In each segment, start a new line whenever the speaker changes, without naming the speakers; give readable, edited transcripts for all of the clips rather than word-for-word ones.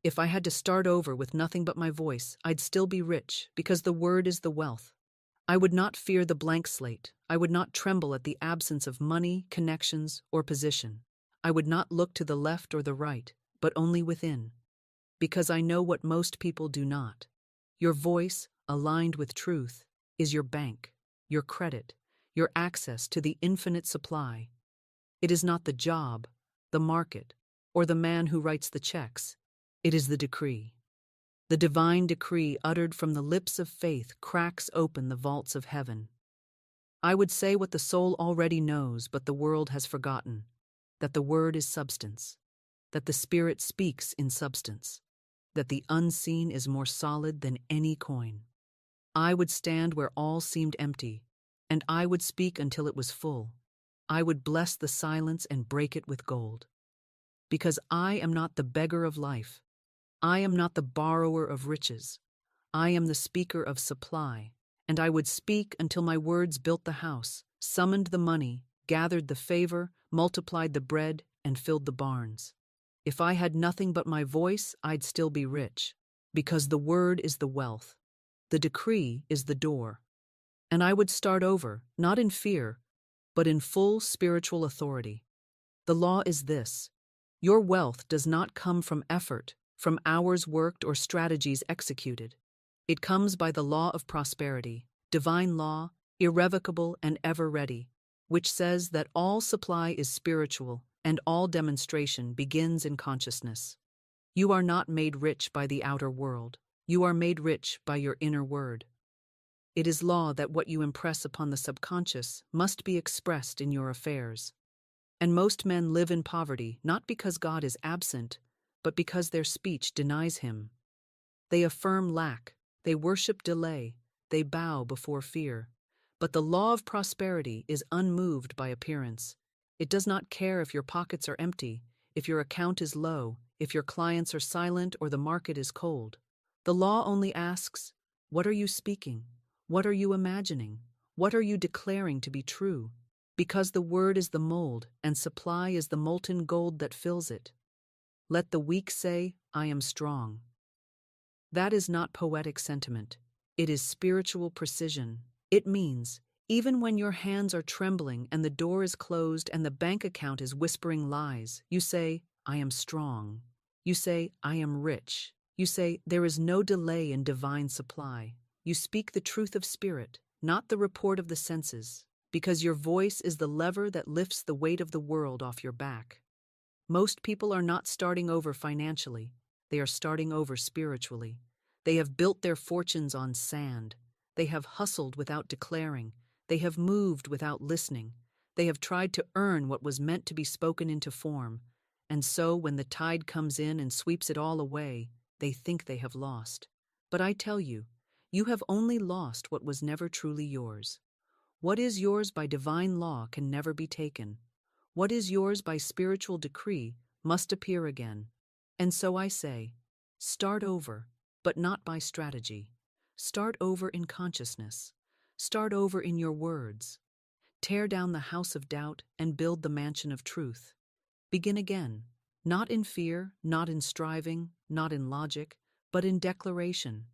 If I had to start over with nothing but my voice, I'd still be rich, because the word is the wealth. I would not fear the blank slate. I would not tremble at the absence of money, connections, or position. I would not look to the left or the right, but only within. Because I know what most people do not. Your voice, aligned with truth, is your bank, your credit, your access to the infinite supply. It is not the job, the market, or the man who writes the checks. It is the decree. The divine decree uttered from the lips of faith cracks open the vaults of heaven. I would say what the soul already knows, but the world has forgotten, that the word is substance, that the spirit speaks in substance, that the unseen is more solid than any coin. I would stand where all seemed empty, and I would speak until it was full. I would bless the silence and break it with gold. Because I am not the beggar of life. I am not the borrower of riches. I am the speaker of supply, and I would speak until my words built the house, summoned the money, gathered the favor, multiplied the bread, and filled the barns. If I had nothing but my voice, I'd still be rich, because the word is the wealth. The decree is the door. And I would start over, not in fear, but in full spiritual authority. The law is this: your wealth does not come from effort, from hours worked or strategies executed. It comes by the law of prosperity, divine law, irrevocable and ever ready, which says that all supply is spiritual and all demonstration begins in consciousness. You are not made rich by the outer world. You are made rich by your inner word. It is law that what you impress upon the subconscious must be expressed in your affairs. And most men live in poverty not because God is absent, but because their speech denies him. They affirm lack, they worship delay, they bow before fear. But the law of prosperity is unmoved by appearance. It does not care if your pockets are empty, if your account is low, if your clients are silent or the market is cold. The law only asks, what are you speaking? What are you imagining? What are you declaring to be true? Because the word is the mold, and supply is the molten gold that fills it. Let the weak say, I am strong. That is not poetic sentiment. It is spiritual precision. It means, even when your hands are trembling and the door is closed and the bank account is whispering lies, you say, I am strong. You say, I am rich. You say, there is no delay in divine supply. You speak the truth of spirit, not the report of the senses, because your voice is the lever that lifts the weight of the world off your back. Most people are not starting over financially. They are starting over spiritually. They have built their fortunes on sand. They have hustled without declaring. They have moved without listening. They have tried to earn what was meant to be spoken into form. And so, when the tide comes in and sweeps it all away, they think they have lost. But I tell you, you have only lost what was never truly yours. What is yours by divine law can never be taken. What is yours by spiritual decree must appear again. And so I say, start over, but not by strategy. Start over in consciousness. Start over in your words. Tear down the house of doubt and build the mansion of truth. Begin again, not in fear, not in striving, not in logic, but in declaration.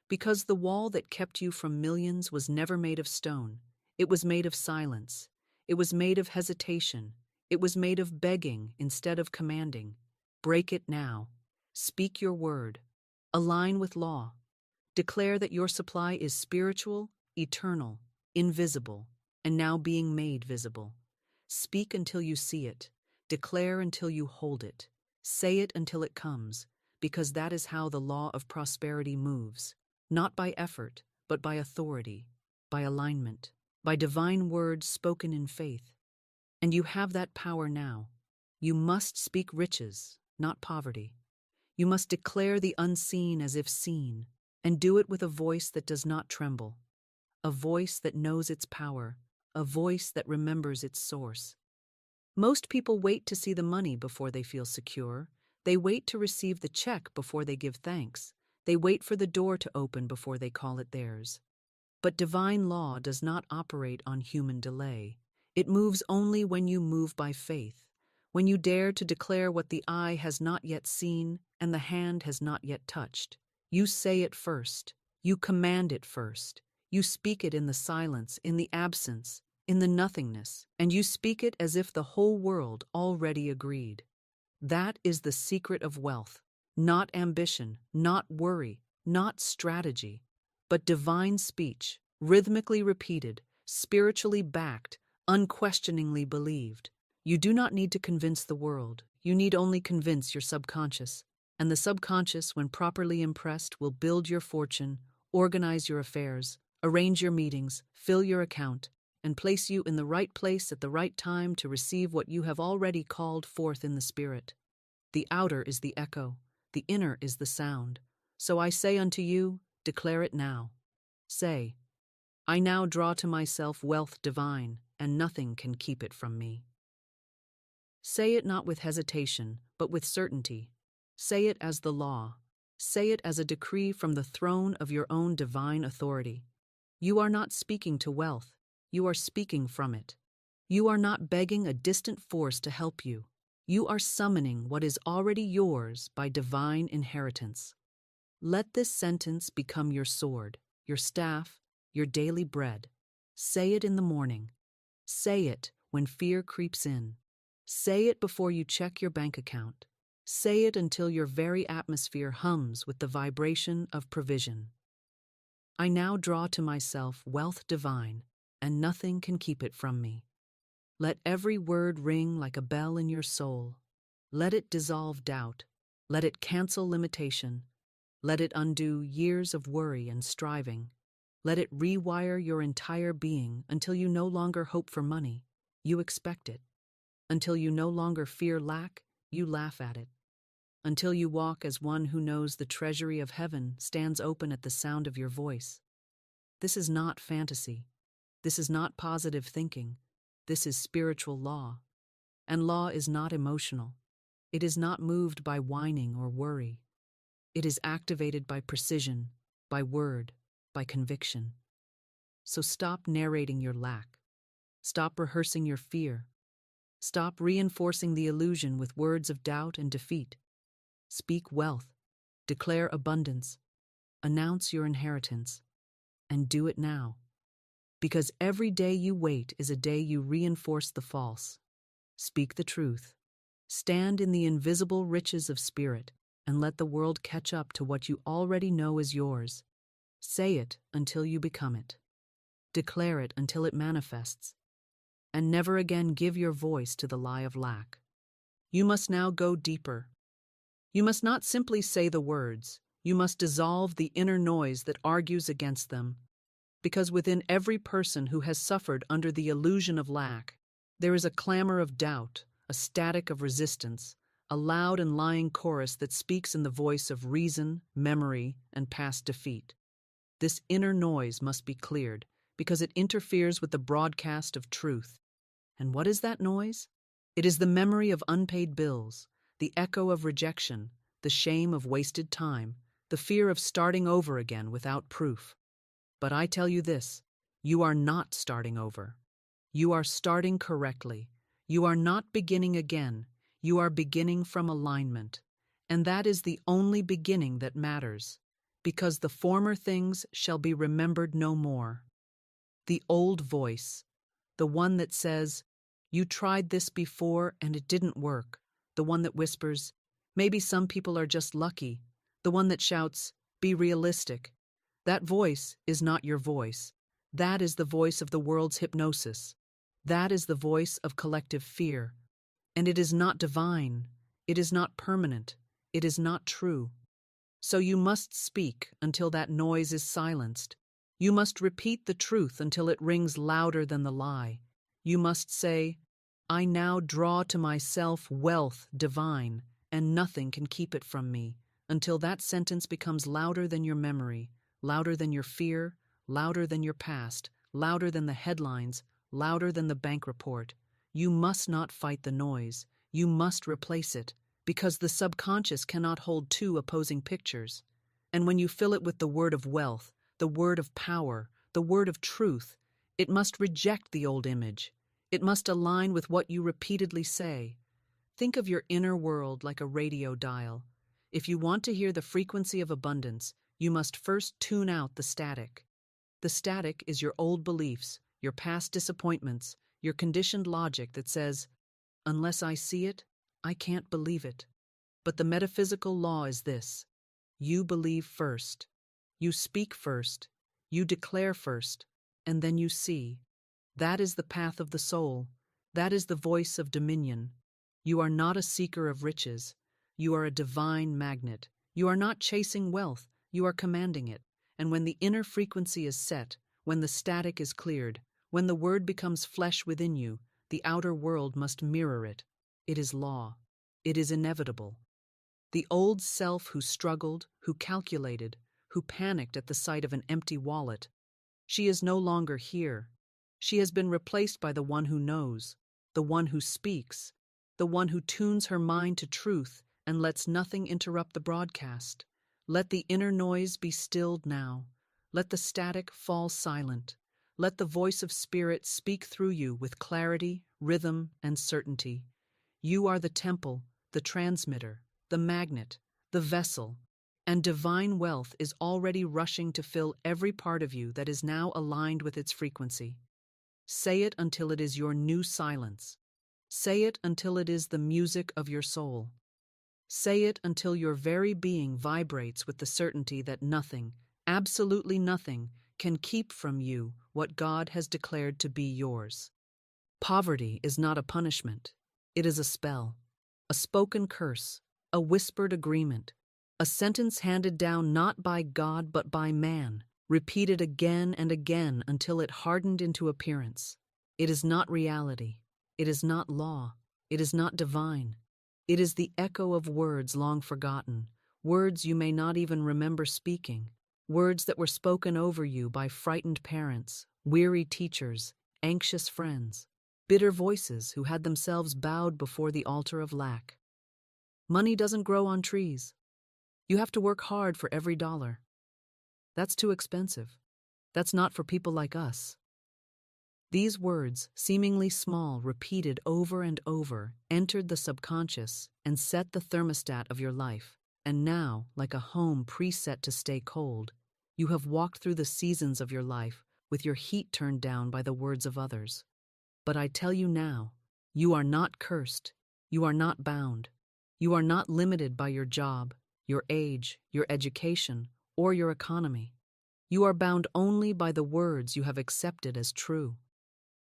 Because the wall that kept you from millions was never made of stone. It was made of silence. It was made of hesitation. It was made of begging instead of commanding. Break it now. Speak your word. Align with law. Declare that your supply is spiritual, eternal, invisible, and now being made visible. Speak until you see it. Declare until you hold it. Say it until it comes, because that is how the law of prosperity moves. Not by effort, but by authority, by alignment, by divine words spoken in faith. And you have that power now. You must speak riches, not poverty. You must declare the unseen as if seen, and do it with a voice that does not tremble, a voice that knows its power, a voice that remembers its source. Most people wait to see the money before they feel secure. They wait to receive the check before they give thanks. They wait for the door to open before they call it theirs. But divine law does not operate on human delay. It moves only when you move by faith, when you dare to declare what the eye has not yet seen and the hand has not yet touched. You say it first. You command it first. You speak it in the silence, in the absence, in the nothingness, and you speak it as if the whole world already agreed. That is the secret of wealth. Not ambition, not worry, not strategy, but divine speech, rhythmically repeated, spiritually backed, unquestioningly believed. You do not need to convince the world. You need only convince your subconscious. And the subconscious, when properly impressed, will build your fortune, organize your affairs, arrange your meetings, fill your account, and place you in the right place at the right time to receive what you have already called forth in the spirit. The outer is the echo, the inner is the sound. So I say unto you, declare it now. Say, I now draw to myself wealth divine, and nothing can keep it from me. Say it not with hesitation, but with certainty. Say it as the law. Say it as a decree from the throne of your own divine authority. You are not speaking to wealth. You are speaking from it. You are not begging a distant force to help you. You are summoning what is already yours by divine inheritance. Let this sentence become your sword, your staff, your daily bread. Say it in the morning. Say it when fear creeps in. Say it before you check your bank account. Say it until your very atmosphere hums with the vibration of provision. I now draw to myself wealth divine, and nothing can keep it from me. Let every word ring like a bell in your soul. Let it dissolve doubt. Let it cancel limitation. Let it undo years of worry and striving. Let it rewire your entire being until you no longer hope for money, you expect it. Until you no longer fear lack, you laugh at it. Until you walk as one who knows the treasury of heaven stands open at the sound of your voice. This is not fantasy. This is not positive thinking. This is spiritual law. And law is not emotional. It is not moved by whining or worry. It is activated by precision, by word, by conviction. So stop narrating your lack. Stop rehearsing your fear. Stop reinforcing the illusion with words of doubt and defeat. Speak wealth. Declare abundance. Announce your inheritance. And do it now. Because every day you wait is a day you reinforce the false. Speak the truth. Stand in the invisible riches of spirit and let the world catch up to what you already know is yours. Say it until you become it. Declare it until it manifests. And never again give your voice to the lie of lack. You must now go deeper. You must not simply say the words. You must dissolve the inner noise that argues against them. Because within every person who has suffered under the illusion of lack, there is a clamor of doubt, a static of resistance, a loud and lying chorus that speaks in the voice of reason, memory, and past defeat. This inner noise must be cleared, because it interferes with the broadcast of truth. And what is that noise? It is the memory of unpaid bills, the echo of rejection, the shame of wasted time, the fear of starting over again without proof. But I tell you this, you are not starting over. You are starting correctly. You are not beginning again. You are beginning from alignment. And that is the only beginning that matters, because the former things shall be remembered no more. The old voice, the one that says, you tried this before and it didn't work, the one that whispers, maybe some people are just lucky, the one that shouts, be realistic. That voice is not your voice. That is the voice of the world's hypnosis. That is the voice of collective fear. And it is not divine. It is not permanent. It is not true. So you must speak until that noise is silenced. You must repeat the truth until it rings louder than the lie. You must say, I now draw to myself wealth divine, and nothing can keep it from me, until that sentence becomes louder than your memory, louder than your fear, louder than your past, louder than the headlines, louder than the bank report. You must not fight the noise. You must replace it, because the subconscious cannot hold two opposing pictures. And when you fill it with the word of wealth, the word of power, the word of truth, it must reject the old image. It must align with what you repeatedly say. Think of your inner world like a radio dial. If you want to hear the frequency of abundance, you must first tune out the static. The static is your old beliefs, your past disappointments, your conditioned logic that says, unless I see it, I can't believe it. But the metaphysical law is this: you believe first, you speak first, you declare first, and then you see. That is the path of the soul. That is the voice of dominion. You are not a seeker of riches. You are a divine magnet. You are not chasing wealth. You are commanding it. And when the inner frequency is set, when the static is cleared, when the word becomes flesh within you, the outer world must mirror it. It is law. It is inevitable. The old self who struggled, who calculated, who panicked at the sight of an empty wallet, she is no longer here. She has been replaced by the one who knows, the one who speaks, the one who tunes her mind to truth and lets nothing interrupt the broadcast. Let the inner noise be stilled now. Let the static fall silent. Let the voice of spirit speak through you with clarity, rhythm, and certainty. You are the temple, the transmitter, the magnet, the vessel, and divine wealth is already rushing to fill every part of you that is now aligned with its frequency. Say it until it is your new silence. Say it until it is the music of your soul. Say it until your very being vibrates with the certainty that nothing, absolutely nothing, can keep from you what God has declared to be yours. Poverty is not a punishment. It is a spell, a spoken curse, a whispered agreement, a sentence handed down not by God but by man, repeated again and again until it hardened into appearance. It is not reality. It is not law. It is not divine. It is the echo of words long forgotten, words you may not even remember speaking, words that were spoken over you by frightened parents, weary teachers, anxious friends, bitter voices who had themselves bowed before the altar of lack. Money doesn't grow on trees. You have to work hard for every dollar. That's too expensive. That's not for people like us. These words, seemingly small, repeated over and over, entered the subconscious and set the thermostat of your life. And now, like a home preset to stay cold, you have walked through the seasons of your life with your heat turned down by the words of others. But I tell you now, you are not cursed. You are not bound. You are not limited by your job, your age, your education, or your economy. You are bound only by the words you have accepted as true.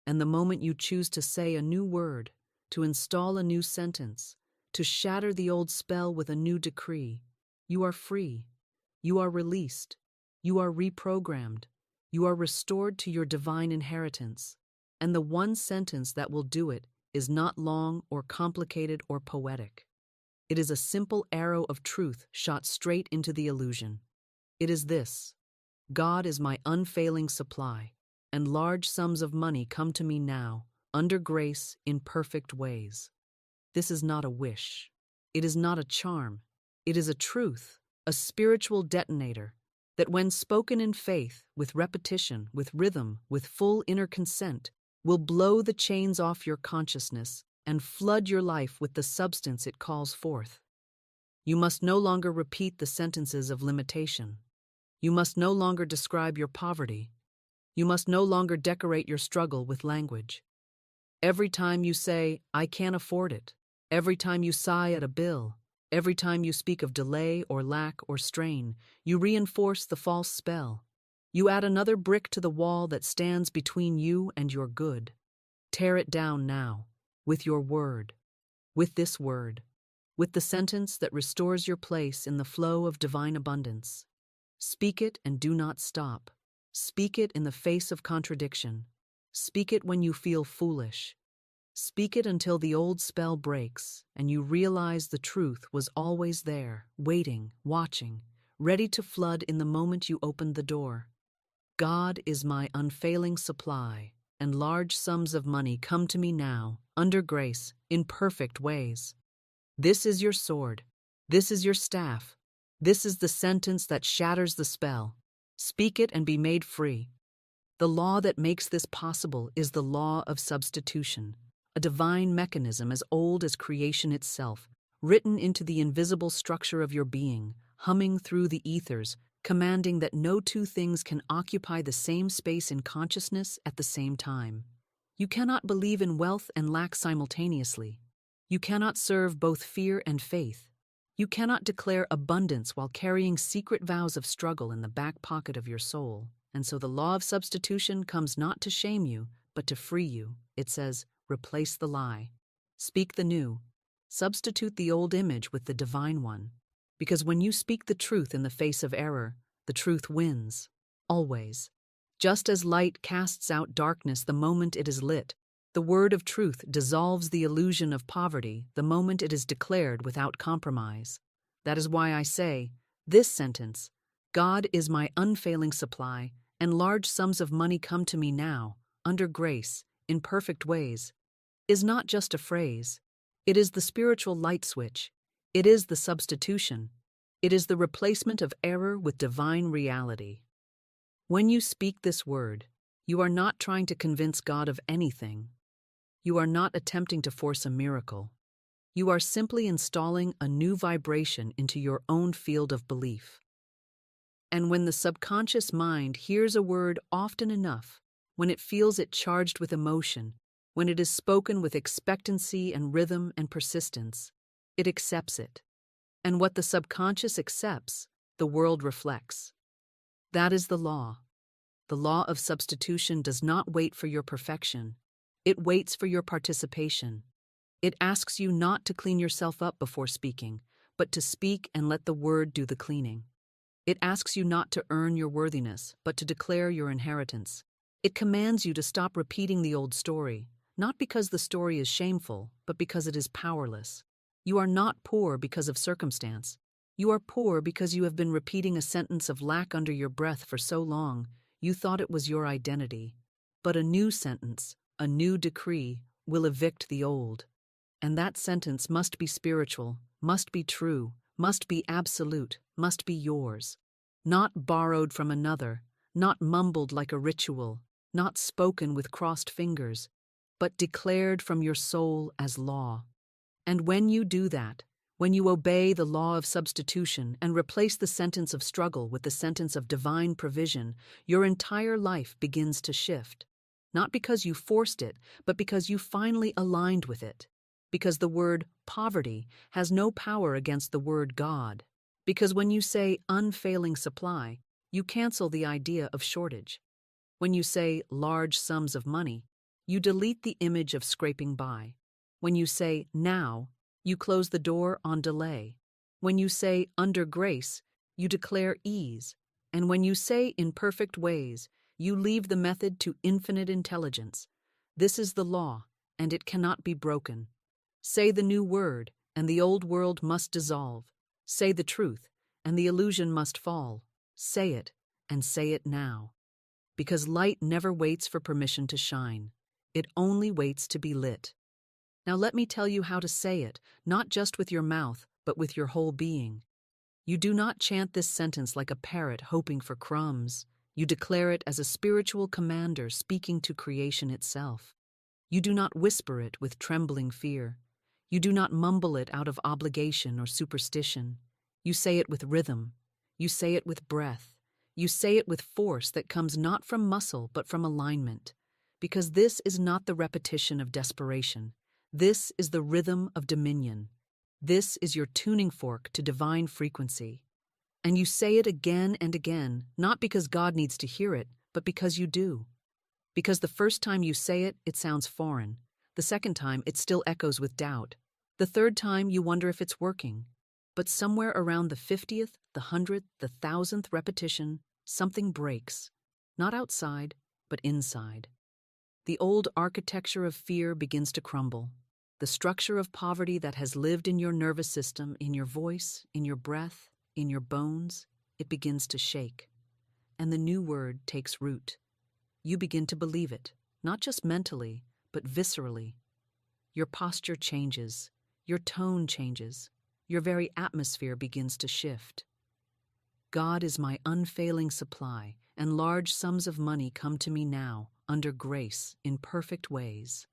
And the moment you choose to say a new word, to install a new sentence, to shatter the old spell with a new decree, you are free. You are released. You are reprogrammed. You are restored to your divine inheritance. And the one sentence that will do it is not long or complicated or poetic. It is a simple arrow of truth shot straight into the illusion. It is this: God is my unfailing supply, and large sums of money come to me now, under grace, in perfect ways. This is not a wish. It is not a charm. It is a truth, a spiritual detonator, that when spoken in faith, with repetition, with rhythm, with full inner consent, will blow the chains off your consciousness and flood your life with the substance it calls forth. You must no longer repeat the sentences of limitation. You must no longer describe your poverty. You must no longer decorate your struggle with language. Every time you say, I can't afford it, every time you sigh at a bill, every time you speak of delay or lack or strain, you reinforce the false spell. You add another brick to the wall that stands between you and your good. Tear it down now, with your word, with this word, with the sentence that restores your place in the flow of divine abundance. Speak it and do not stop. Speak it in the face of contradiction. Speak it when you feel foolish. Speak it until the old spell breaks and you realize the truth was always there, waiting, watching, ready to flood in the moment you opened the door. God is my unfailing supply, and large sums of money come to me now, under grace, in perfect ways. This is your sword. This is your staff. This is the sentence that shatters the spell. Speak it and be made free. The law that makes this possible is the law of substitution, a divine mechanism as old as creation itself, written into the invisible structure of your being, humming through the ethers, commanding that no two things can occupy the same space in consciousness at the same time. You cannot believe in wealth and lack simultaneously. You cannot serve both fear and faith. You cannot declare abundance while carrying secret vows of struggle in the back pocket of your soul. And so the law of substitution comes not to shame you, but to free you. It says, replace the lie. Speak the new. Substitute the old image with the divine one. Because when you speak the truth in the face of error, the truth wins. Always. Just as light casts out darkness the moment it is lit, the word of truth dissolves the illusion of poverty the moment it is declared without compromise. That is why I say, this sentence, God is my unfailing supply, and large sums of money come to me now, under grace, in perfect ways, is not just a phrase. It is the spiritual light switch. It is the substitution. It is the replacement of error with divine reality. When you speak this word, you are not trying to convince God of anything. You are not attempting to force a miracle. You are simply installing a new vibration into your own field of belief. And when the subconscious mind hears a word often enough, when it feels it charged with emotion, when it is spoken with expectancy and rhythm and persistence, it accepts it. And what the subconscious accepts, the world reflects. That is the law. The law of substitution does not wait for your perfection. It waits for your participation. It asks you not to clean yourself up before speaking, but to speak and let the word do the cleaning. It asks you not to earn your worthiness, but to declare your inheritance. It commands you to stop repeating the old story, not because the story is shameful, but because it is powerless. You are not poor because of circumstance. You are poor because you have been repeating a sentence of lack under your breath for so long, you thought it was your identity. But a new sentence, a new decree, will evict the old. And that sentence must be spiritual, must be true, must be absolute, must be yours. Not borrowed from another, not mumbled like a ritual, not spoken with crossed fingers, but declared from your soul as law. And when you do that, when you obey the law of substitution and replace the sentence of struggle with the sentence of divine provision, your entire life begins to shift. Not because you forced it, but because you finally aligned with it. Because the word poverty has no power against the word God. Because when you say unfailing supply, you cancel the idea of shortage. When you say large sums of money, you delete the image of scraping by. When you say now, you close the door on delay. When you say under grace, you declare ease. And when you say in perfect ways, you leave the method to infinite intelligence. This is the law, and it cannot be broken. Say the new word, and the old world must dissolve. Say the truth, and the illusion must fall. Say it, and say it now. Because light never waits for permission to shine. It only waits to be lit. Now let me tell you how to say it, not just with your mouth, but with your whole being. You do not chant this sentence like a parrot hoping for crumbs. You declare it as a spiritual commander speaking to creation itself. You do not whisper it with trembling fear. You do not mumble it out of obligation or superstition. You say it with rhythm. You say it with breath. You say it with force that comes not from muscle but from alignment. Because this is not the repetition of desperation. This is the rhythm of dominion. This is your tuning fork to divine frequency. And you say it again and again, not because God needs to hear it, but because you do. Because the first time you say it, it sounds foreign. The second time, it still echoes with doubt. The third time, you wonder if it's working. But somewhere around the 50th, the 100th, the 1000th repetition, something breaks. Not outside, but inside. The old architecture of fear begins to crumble. The structure of poverty that has lived in your nervous system, in your voice, in your breath, in your bones, it begins to shake. And the new word takes root. You begin to believe it, not just mentally, but viscerally. Your posture changes. Your tone changes. Your very atmosphere begins to shift. God is my unfailing supply, and large sums of money come to me now, under grace, in perfect ways.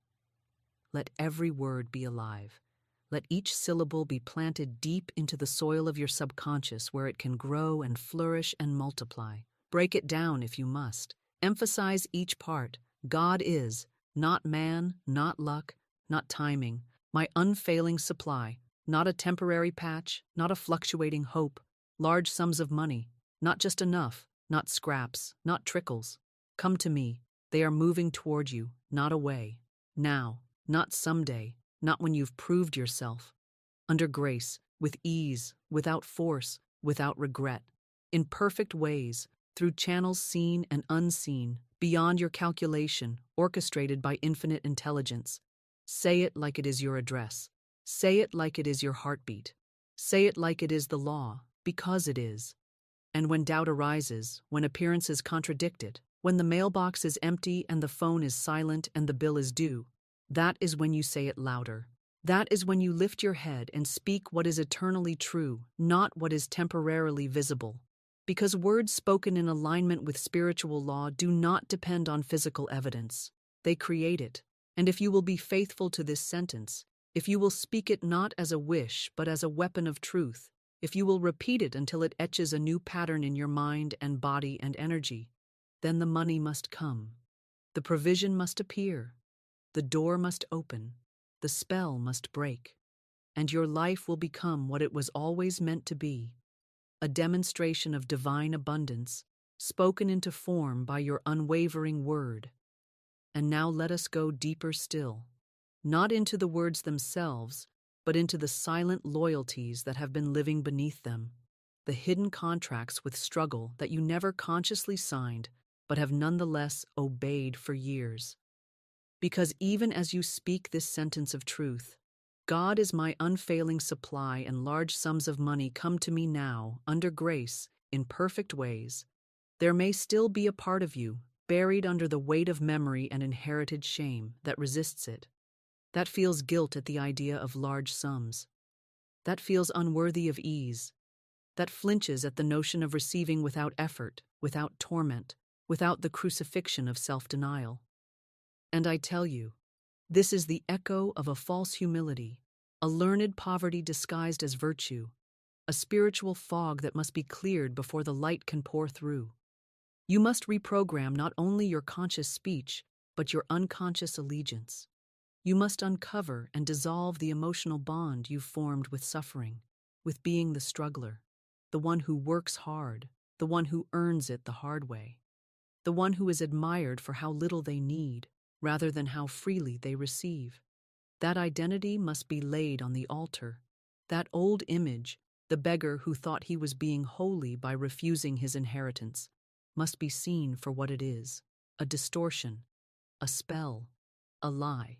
Let every word be alive. Let each syllable be planted deep into the soil of your subconscious where it can grow and flourish and multiply. Break it down if you must. Emphasize each part. God is, not man, not luck, not timing, my unfailing supply, not a temporary patch, not a fluctuating hope, large sums of money, not just enough, not scraps, not trickles. Come to me. They are moving toward you, not away. Now, not someday, not when you've proved yourself. Under grace, with ease, without force, without regret. In perfect ways, through channels seen and unseen, beyond your calculation, orchestrated by infinite intelligence. Say it like it is your address. Say it like it is your heartbeat. Say it like it is the law, because it is. And when doubt arises, when appearances contradict it, when the mailbox is empty and the phone is silent and the bill is due, that is when you say it louder. That is when you lift your head and speak what is eternally true, not what is temporarily visible. Because words spoken in alignment with spiritual law do not depend on physical evidence. They create it. And if you will be faithful to this sentence, if you will speak it not as a wish but as a weapon of truth, if you will repeat it until it etches a new pattern in your mind and body and energy, then the money must come. The provision must appear. The door must open. The spell must break. And your life will become what it was always meant to be. A demonstration of divine abundance, spoken into form by your unwavering word. And now let us go deeper still, not into the words themselves, but into the silent loyalties that have been living beneath them, the hidden contracts with struggle that you never consciously signed, but have nonetheless obeyed for years. Because even as you speak this sentence of truth, God is my unfailing supply and large sums of money come to me now, under grace, in perfect ways, there may still be a part of you, buried under the weight of memory and inherited shame, that resists it. That feels guilt at the idea of large sums. That feels unworthy of ease. That flinches at the notion of receiving without effort, without torment, without the crucifixion of self-denial. And I tell you, this is the echo of a false humility, a learned poverty disguised as virtue, a spiritual fog that must be cleared before the light can pour through. You must reprogram not only your conscious speech, but your unconscious allegiance. You must uncover and dissolve the emotional bond you've formed with suffering, with being the struggler, the one who works hard, the one who earns it the hard way, the one who is admired for how little they need, rather than how freely they receive. That identity must be laid on the altar. That old image, the beggar who thought he was being holy by refusing his inheritance, must be seen for what it is, a distortion, a spell, a lie.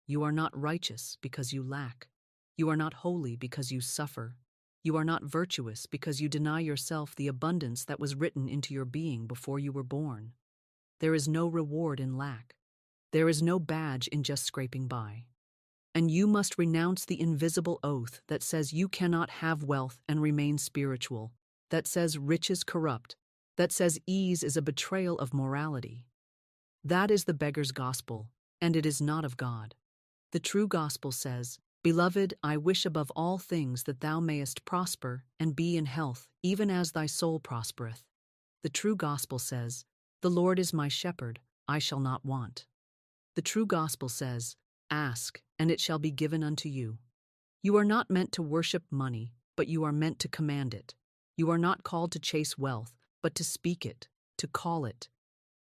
You are not righteous because you lack. You are not holy because you suffer. You are not virtuous because you deny yourself the abundance that was written into your being before you were born. There is no reward in lack. There is no badge in just scraping by. And you must renounce the invisible oath that says you cannot have wealth and remain spiritual, that says riches corrupt, that says ease is a betrayal of morality. That is the beggar's gospel, and it is not of God. The true gospel says, "Beloved, I wish above all things that thou mayest prosper and be in health, even as thy soul prospereth." The true gospel says, "The Lord is my shepherd, I shall not want." The true gospel says, "Ask, and it shall be given unto you." You are not meant to worship money, but you are meant to command it. You are not called to chase wealth, but to speak it, to call it,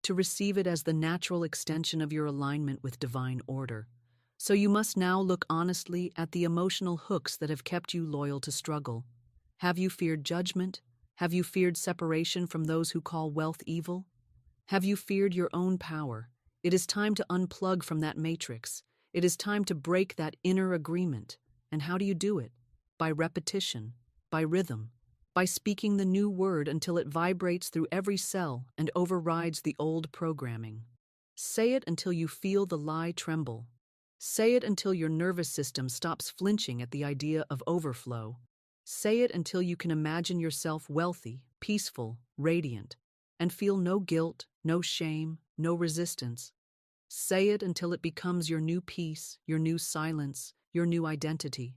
to receive it as the natural extension of your alignment with divine order. So you must now look honestly at the emotional hooks that have kept you loyal to struggle. Have you feared judgment? Have you feared separation from those who call wealth evil? Have you feared your own power? It is time to unplug from that matrix. It is time to break that inner agreement. And how do you do it? By repetition, by rhythm, by speaking the new word until it vibrates through every cell and overrides the old programming. Say it until you feel the lie tremble. Say it until your nervous system stops flinching at the idea of overflow. Say it until you can imagine yourself wealthy, peaceful, radiant, and feel no guilt, no shame, no resistance. Say it until it becomes your new peace, your new silence, your new identity.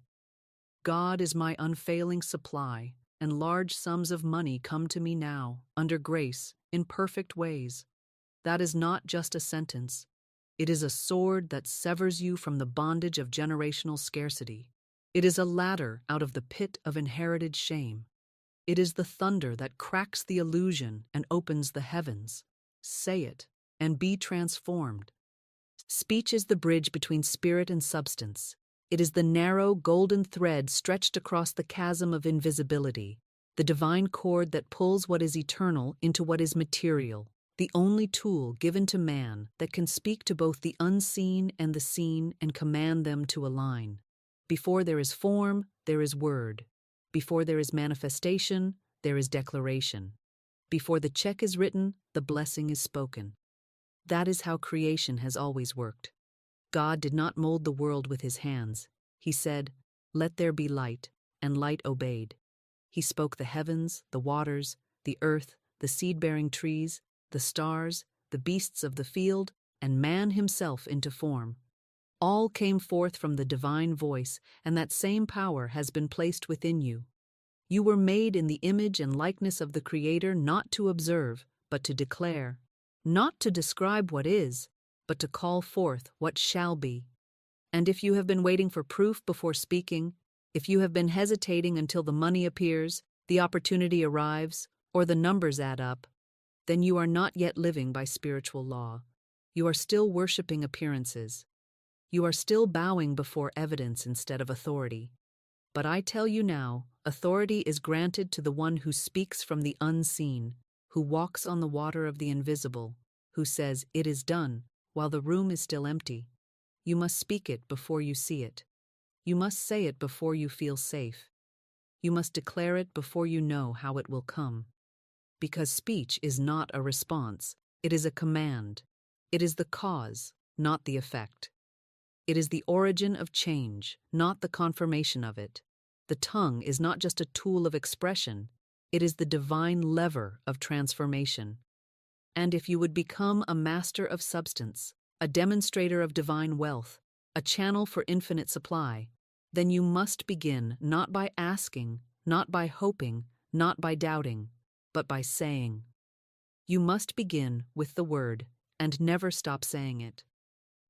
God is my unfailing supply, and large sums of money come to me now, under grace, in perfect ways. That is not just a sentence. It is a sword that severs you from the bondage of generational scarcity. It is a ladder out of the pit of inherited shame. It is the thunder that cracks the illusion and opens the heavens. Say it, and be transformed. Speech is the bridge between spirit and substance. It is the narrow, golden thread stretched across the chasm of invisibility, the divine cord that pulls what is eternal into what is material, the only tool given to man that can speak to both the unseen and the seen and command them to align. Before there is form, there is word. Before there is manifestation, there is declaration. Before the check is written, the blessing is spoken. That is how creation has always worked. God did not mold the world with his hands. He said, "Let there be light," and light obeyed. He spoke the heavens, the waters, the earth, the seed-bearing trees, the stars, the beasts of the field, and man himself into form. All came forth from the divine voice, and that same power has been placed within you. You were made in the image and likeness of the Creator, not to observe, but to declare, not to describe what is, but to call forth what shall be. And if you have been waiting for proof before speaking, if you have been hesitating until the money appears, the opportunity arrives, or the numbers add up, then you are not yet living by spiritual law. You are still worshiping appearances. You are still bowing before evidence instead of authority. But I tell you now, authority is granted to the one who speaks from the unseen, who walks on the water of the invisible, who says, "It is done," while the room is still empty. You must speak it before you see it. You must say it before you feel safe. You must declare it before you know how it will come. Because speech is not a response, it is a command. It is the cause, not the effect. It is the origin of change, not the confirmation of it. The tongue is not just a tool of expression, it is the divine lever of transformation. And if you would become a master of substance, a demonstrator of divine wealth, a channel for infinite supply, then you must begin not by asking, not by hoping, not by doubting, but by saying. You must begin with the word and never stop saying it.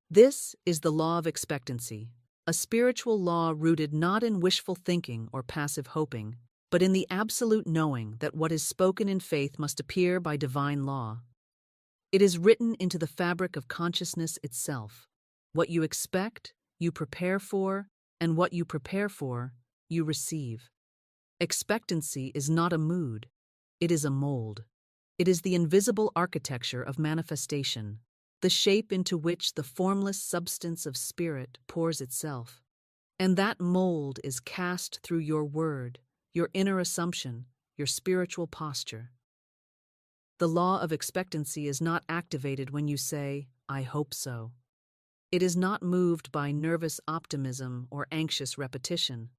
This is the law of expectancy, a spiritual law rooted not in wishful thinking or passive hoping, but in the absolute knowing that what is spoken in faith must appear by divine law. It is written into the fabric of consciousness itself. What you expect, you prepare for, and what you prepare for, you receive. Expectancy is not a mood, it is a mold. It is the invisible architecture of manifestation, the shape into which the formless substance of spirit pours itself. And that mold is cast through your word, your inner assumption, your spiritual posture. The law of expectancy is not activated when you say, "I hope so." It is not moved by nervous optimism or anxious repetition.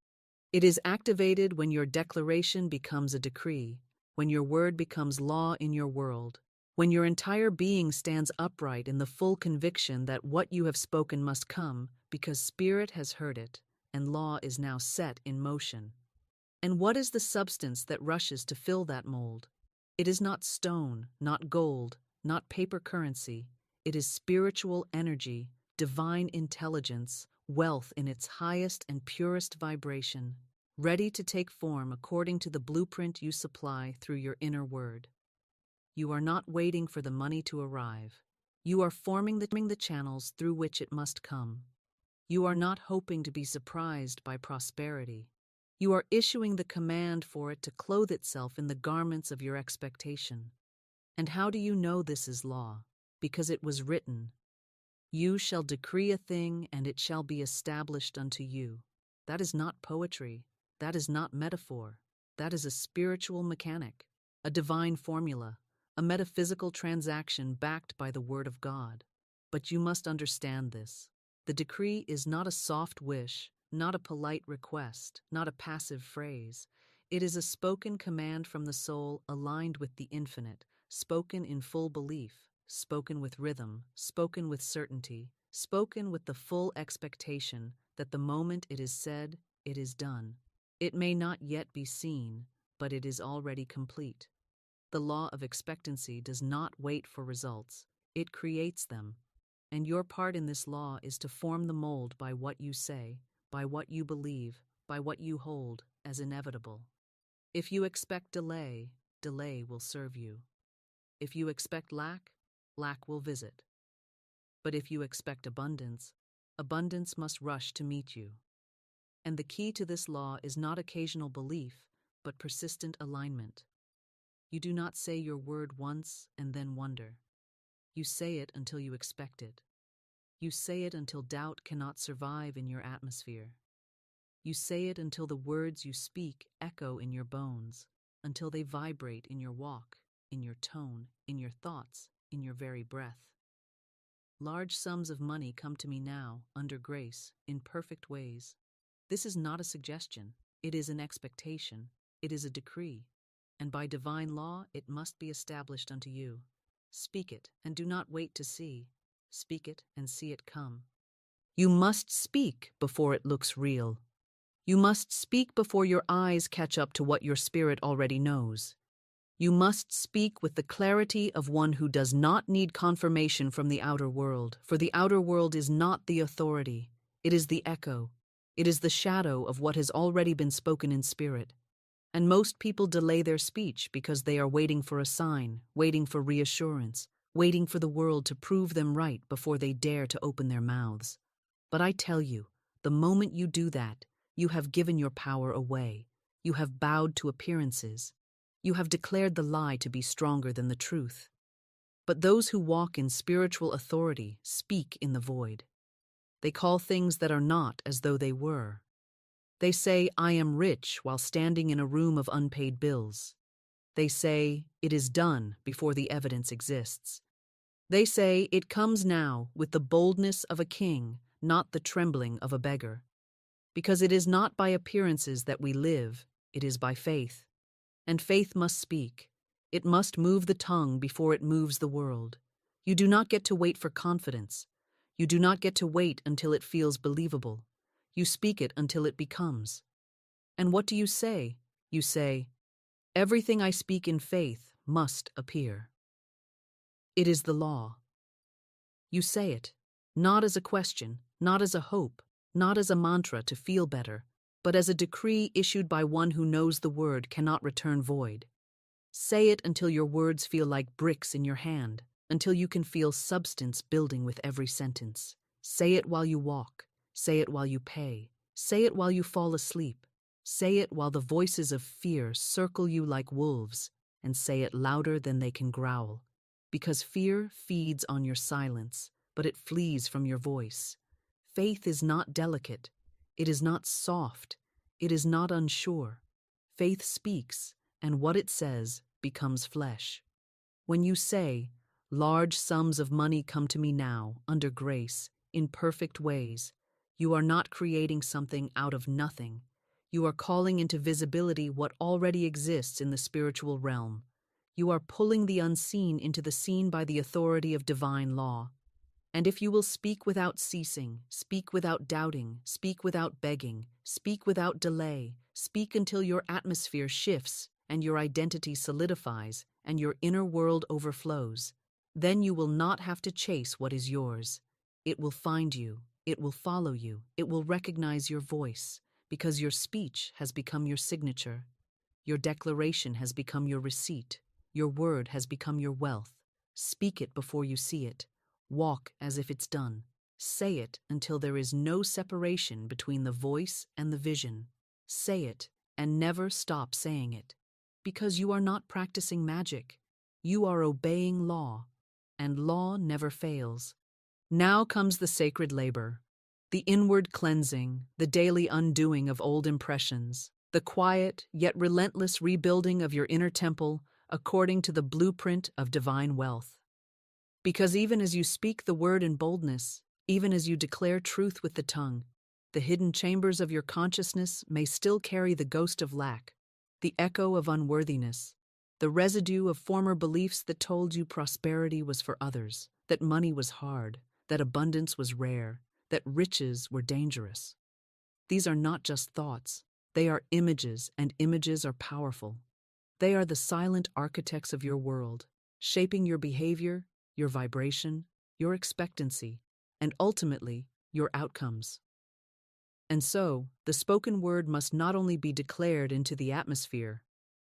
It is activated when your declaration becomes a decree, when your word becomes law in your world, when your entire being stands upright in the full conviction that what you have spoken must come because spirit has heard it and law is now set in motion. And what is the substance that rushes to fill that mold? It is not stone, not gold, not paper currency. It is spiritual energy, divine intelligence, wealth in its highest and purest vibration, ready to take form according to the blueprint you supply through your inner word. You are not waiting for the money to arrive. You are forming the channels through which it must come. You are not hoping to be surprised by prosperity. You are issuing the command for it to clothe itself in the garments of your expectation. And how do you know this is law? Because it was written, "You shall decree a thing, and it shall be established unto you." That is not poetry. That is not metaphor. That is a spiritual mechanic, a divine formula, a metaphysical transaction backed by the Word of God. But you must understand this. The decree is not a soft wish, not a polite request, not a passive phrase. It is a spoken command from the soul aligned with the infinite, spoken in full belief, spoken with rhythm, spoken with certainty, spoken with the full expectation that the moment it is said, it is done. It may not yet be seen, but it is already complete. The law of expectancy does not wait for results, it creates them. And your part in this law is to form the mold by what you say, by what you believe, by what you hold as inevitable. If you expect delay, delay will serve you. If you expect lack, lack will visit. But if you expect abundance, abundance must rush to meet you. And the key to this law is not occasional belief, but persistent alignment. You do not say your word once and then wonder. You say it until you expect it. You say it until doubt cannot survive in your atmosphere. You say it until the words you speak echo in your bones, until they vibrate in your walk, in your tone, in your thoughts, in your very breath. Large sums of money come to me now, under grace, in perfect ways. This is not a suggestion. It is an expectation. It is a decree. And by divine law, it must be established unto you. Speak it, and do not wait to see. Speak it, and see it come. You must speak before it looks real. You must speak before your eyes catch up to what your spirit already knows. You must speak with the clarity of one who does not need confirmation from the outer world, for the outer world is not the authority. It is the echo. It is the shadow of what has already been spoken in spirit. And most people delay their speech because they are waiting for a sign, waiting for reassurance, waiting for the world to prove them right before they dare to open their mouths. But I tell you, the moment you do that, you have given your power away. You have bowed to appearances. You have declared the lie to be stronger than the truth. But those who walk in spiritual authority speak in the void. They call things that are not as though they were. They say, I am rich, while standing in a room of unpaid bills. They say, it is done, before the evidence exists. They say, it comes now, with the boldness of a king, not the trembling of a beggar. Because it is not by appearances that we live, it is by faith. And faith must speak. It must move the tongue before it moves the world. You do not get to wait for confidence. You do not get to wait until it feels believable. You speak it until it becomes. And what do you say? You say, everything I speak in faith must appear. It is the law. You say it, not as a question, not as a hope, not as a mantra to feel better, but as a decree issued by one who knows the word cannot return void. Say it until your words feel like bricks in your hand, until you can feel substance building with every sentence. Say it while you walk. Say it while you pay. Say it while you fall asleep. Say it while the voices of fear circle you like wolves, and say it louder than they can growl. Because fear feeds on your silence, but it flees from your voice. Faith is not delicate. It is not soft. It is not unsure. Faith speaks, and what it says becomes flesh. When you say, large sums of money come to me now, under grace, in perfect ways, you are not creating something out of nothing. You are calling into visibility what already exists in the spiritual realm. You are pulling the unseen into the seen by the authority of divine law. And if you will speak without ceasing, speak without doubting, speak without begging, speak without delay, speak until your atmosphere shifts and your identity solidifies and your inner world overflows, then you will not have to chase what is yours. It will find you. It will follow you. It will recognize your voice, because your speech has become your signature. Your declaration has become your receipt. Your word has become your wealth. Speak it before you see it. Walk as if it's done. Say it until there is no separation between the voice and the vision. Say it and never stop saying it. Because you are not practicing magic. You are obeying law, and law never fails. Now comes the sacred labor, the inward cleansing, the daily undoing of old impressions, the quiet yet relentless rebuilding of your inner temple according to the blueprint of divine wealth. Because even as you speak the word in boldness, even as you declare truth with the tongue, the hidden chambers of your consciousness may still carry the ghost of lack, the echo of unworthiness, the residue of former beliefs that told you prosperity was for others, that money was hard, that abundance was rare, that riches were dangerous. These are not just thoughts. They are images, and images are powerful. They are the silent architects of your world, shaping your behavior, your vibration, your expectancy, and ultimately, your outcomes. And so, the spoken word must not only be declared into the atmosphere,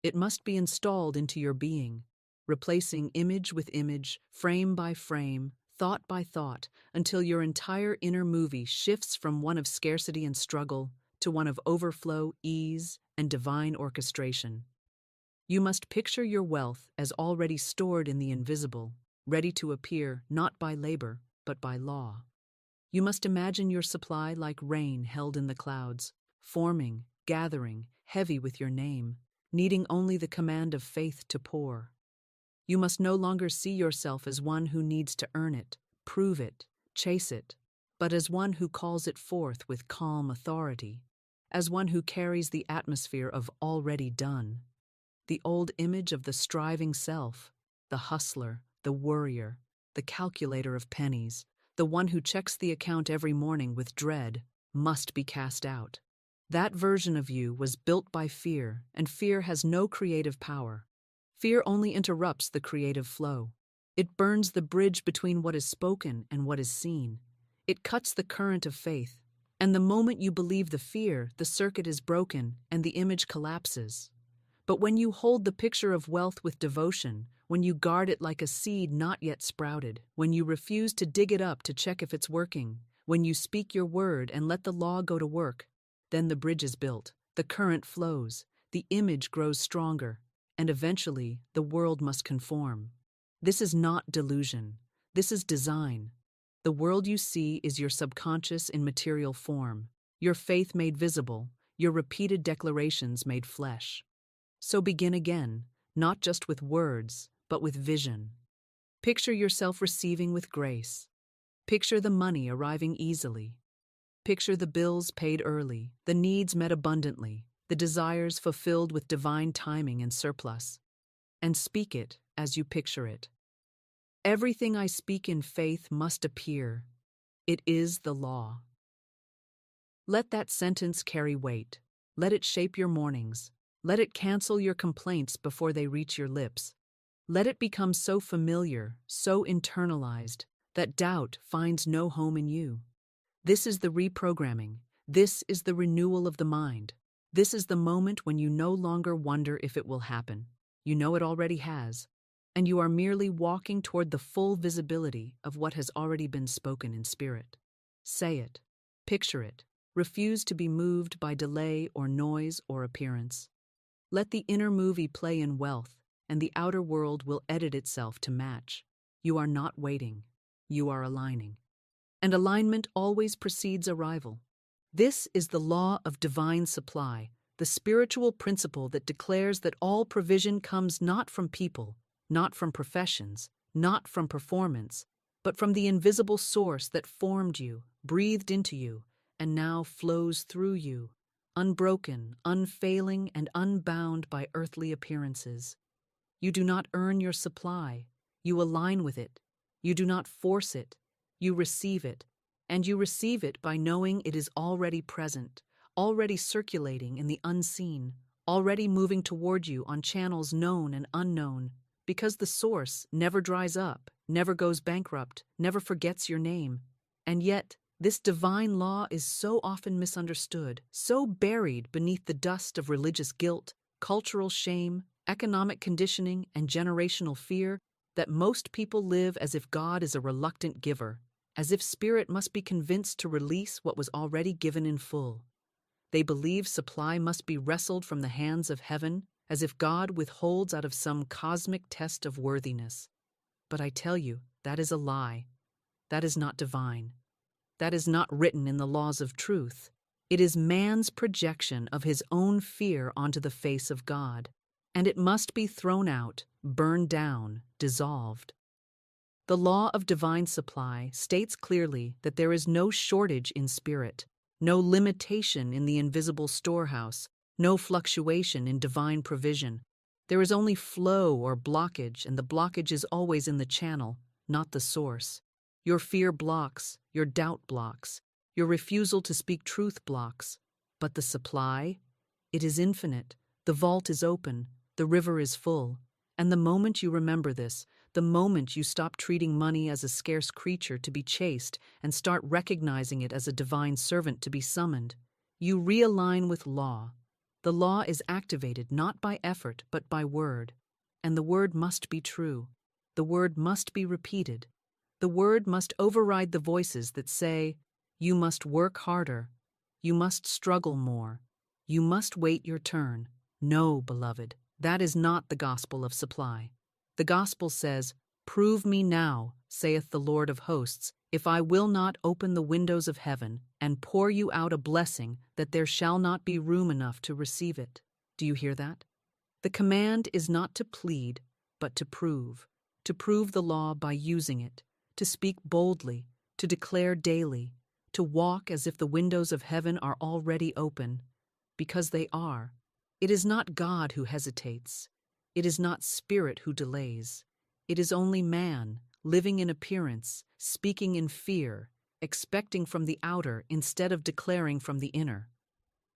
it must be installed into your being, replacing image with image, frame by frame, thought by thought, until your entire inner movie shifts from one of scarcity and struggle to one of overflow, ease, and divine orchestration. You must picture your wealth as already stored in the invisible, ready to appear not by labor, but by law. You must imagine your supply like rain held in the clouds, forming, gathering, heavy with your name, needing only the command of faith to pour. You must no longer see yourself as one who needs to earn it, prove it, chase it, but as one who calls it forth with calm authority, as one who carries the atmosphere of already done. The old image of the striving self, the hustler, the worrier, the calculator of pennies, the one who checks the account every morning with dread, must be cast out. That version of you was built by fear, and fear has no creative power. Fear only interrupts the creative flow. It burns the bridge between what is spoken and what is seen. It cuts the current of faith, and the moment you believe the fear, the circuit is broken and the image collapses. But when you hold the picture of wealth with devotion, when you guard it like a seed not yet sprouted, when you refuse to dig it up to check if it's working, when you speak your word and let the law go to work, then the bridge is built, the current flows, the image grows stronger, and eventually the world must conform. This is not delusion. This is design. The world you see is your subconscious in material form, your faith made visible, your repeated declarations made flesh. So begin again, not just with words, but with vision. Picture yourself receiving with grace. Picture the money arriving easily. Picture the bills paid early, the needs met abundantly, the desires fulfilled with divine timing and surplus. And speak it as you picture it. Everything I speak in faith must appear. It is the law. Let that sentence carry weight. Let it shape your mornings. Let it cancel your complaints before they reach your lips. Let it become so familiar, so internalized, that doubt finds no home in you. This is the reprogramming. This is the renewal of the mind. This is the moment when you no longer wonder if it will happen. You know it already has, and you are merely walking toward the full visibility of what has already been spoken in spirit. Say it. Picture it. Refuse to be moved by delay or noise or appearance. Let the inner movie play in wealth, and the outer world will edit itself to match. You are not waiting. You are aligning. And alignment always precedes arrival. This is the law of divine supply, the spiritual principle that declares that all provision comes not from people, not from professions, not from performance, but from the invisible source that formed you, breathed into you, and now flows through you, unbroken, unfailing, and unbound by earthly appearances. You do not earn your supply. You align with it. You do not force it. You receive it. And you receive it by knowing it is already present, already circulating in the unseen, already moving toward you on channels known and unknown, because the source never dries up, never goes bankrupt, never forgets your name. And yet, this divine law is so often misunderstood, so buried beneath the dust of religious guilt, cultural shame, economic conditioning, and generational fear, that most people live as if God is a reluctant giver, as if spirit must be convinced to release what was already given in full. They believe supply must be wrestled from the hands of heaven, as if God withholds out of some cosmic test of worthiness. But I tell you, that is a lie. That is not divine. That is not written in the laws of truth. It is man's projection of his own fear onto the face of God, and it must be thrown out, burned down, dissolved. The law of divine supply states clearly that there is no shortage in spirit, no limitation in the invisible storehouse, no fluctuation in divine provision. There is only flow or blockage, and the blockage is always in the channel, not the source. Your fear blocks, your doubt blocks, your refusal to speak truth blocks, but the supply, It is infinite, the vault is open, the river is full, and the moment you remember this, the moment you stop treating money as a scarce creature to be chased and start recognizing it as a divine servant to be summoned, you realign with law. The law is activated not by effort but by word, and the word must be true. The word must be repeated. The word must override the voices that say, you must work harder, you must struggle more, you must wait your turn. No, beloved, that is not the gospel of supply. The gospel says, prove me now, saith the Lord of hosts, if I will not open the windows of heaven and pour you out a blessing that there shall not be room enough to receive it. Do you hear that? The command is not to plead, but to prove the law by using it, to speak boldly, to declare daily, to walk as if the windows of heaven are already open, because they are. It is not God who hesitates. It is not spirit who delays. It is only man, living in appearance, speaking in fear, expecting from the outer instead of declaring from the inner.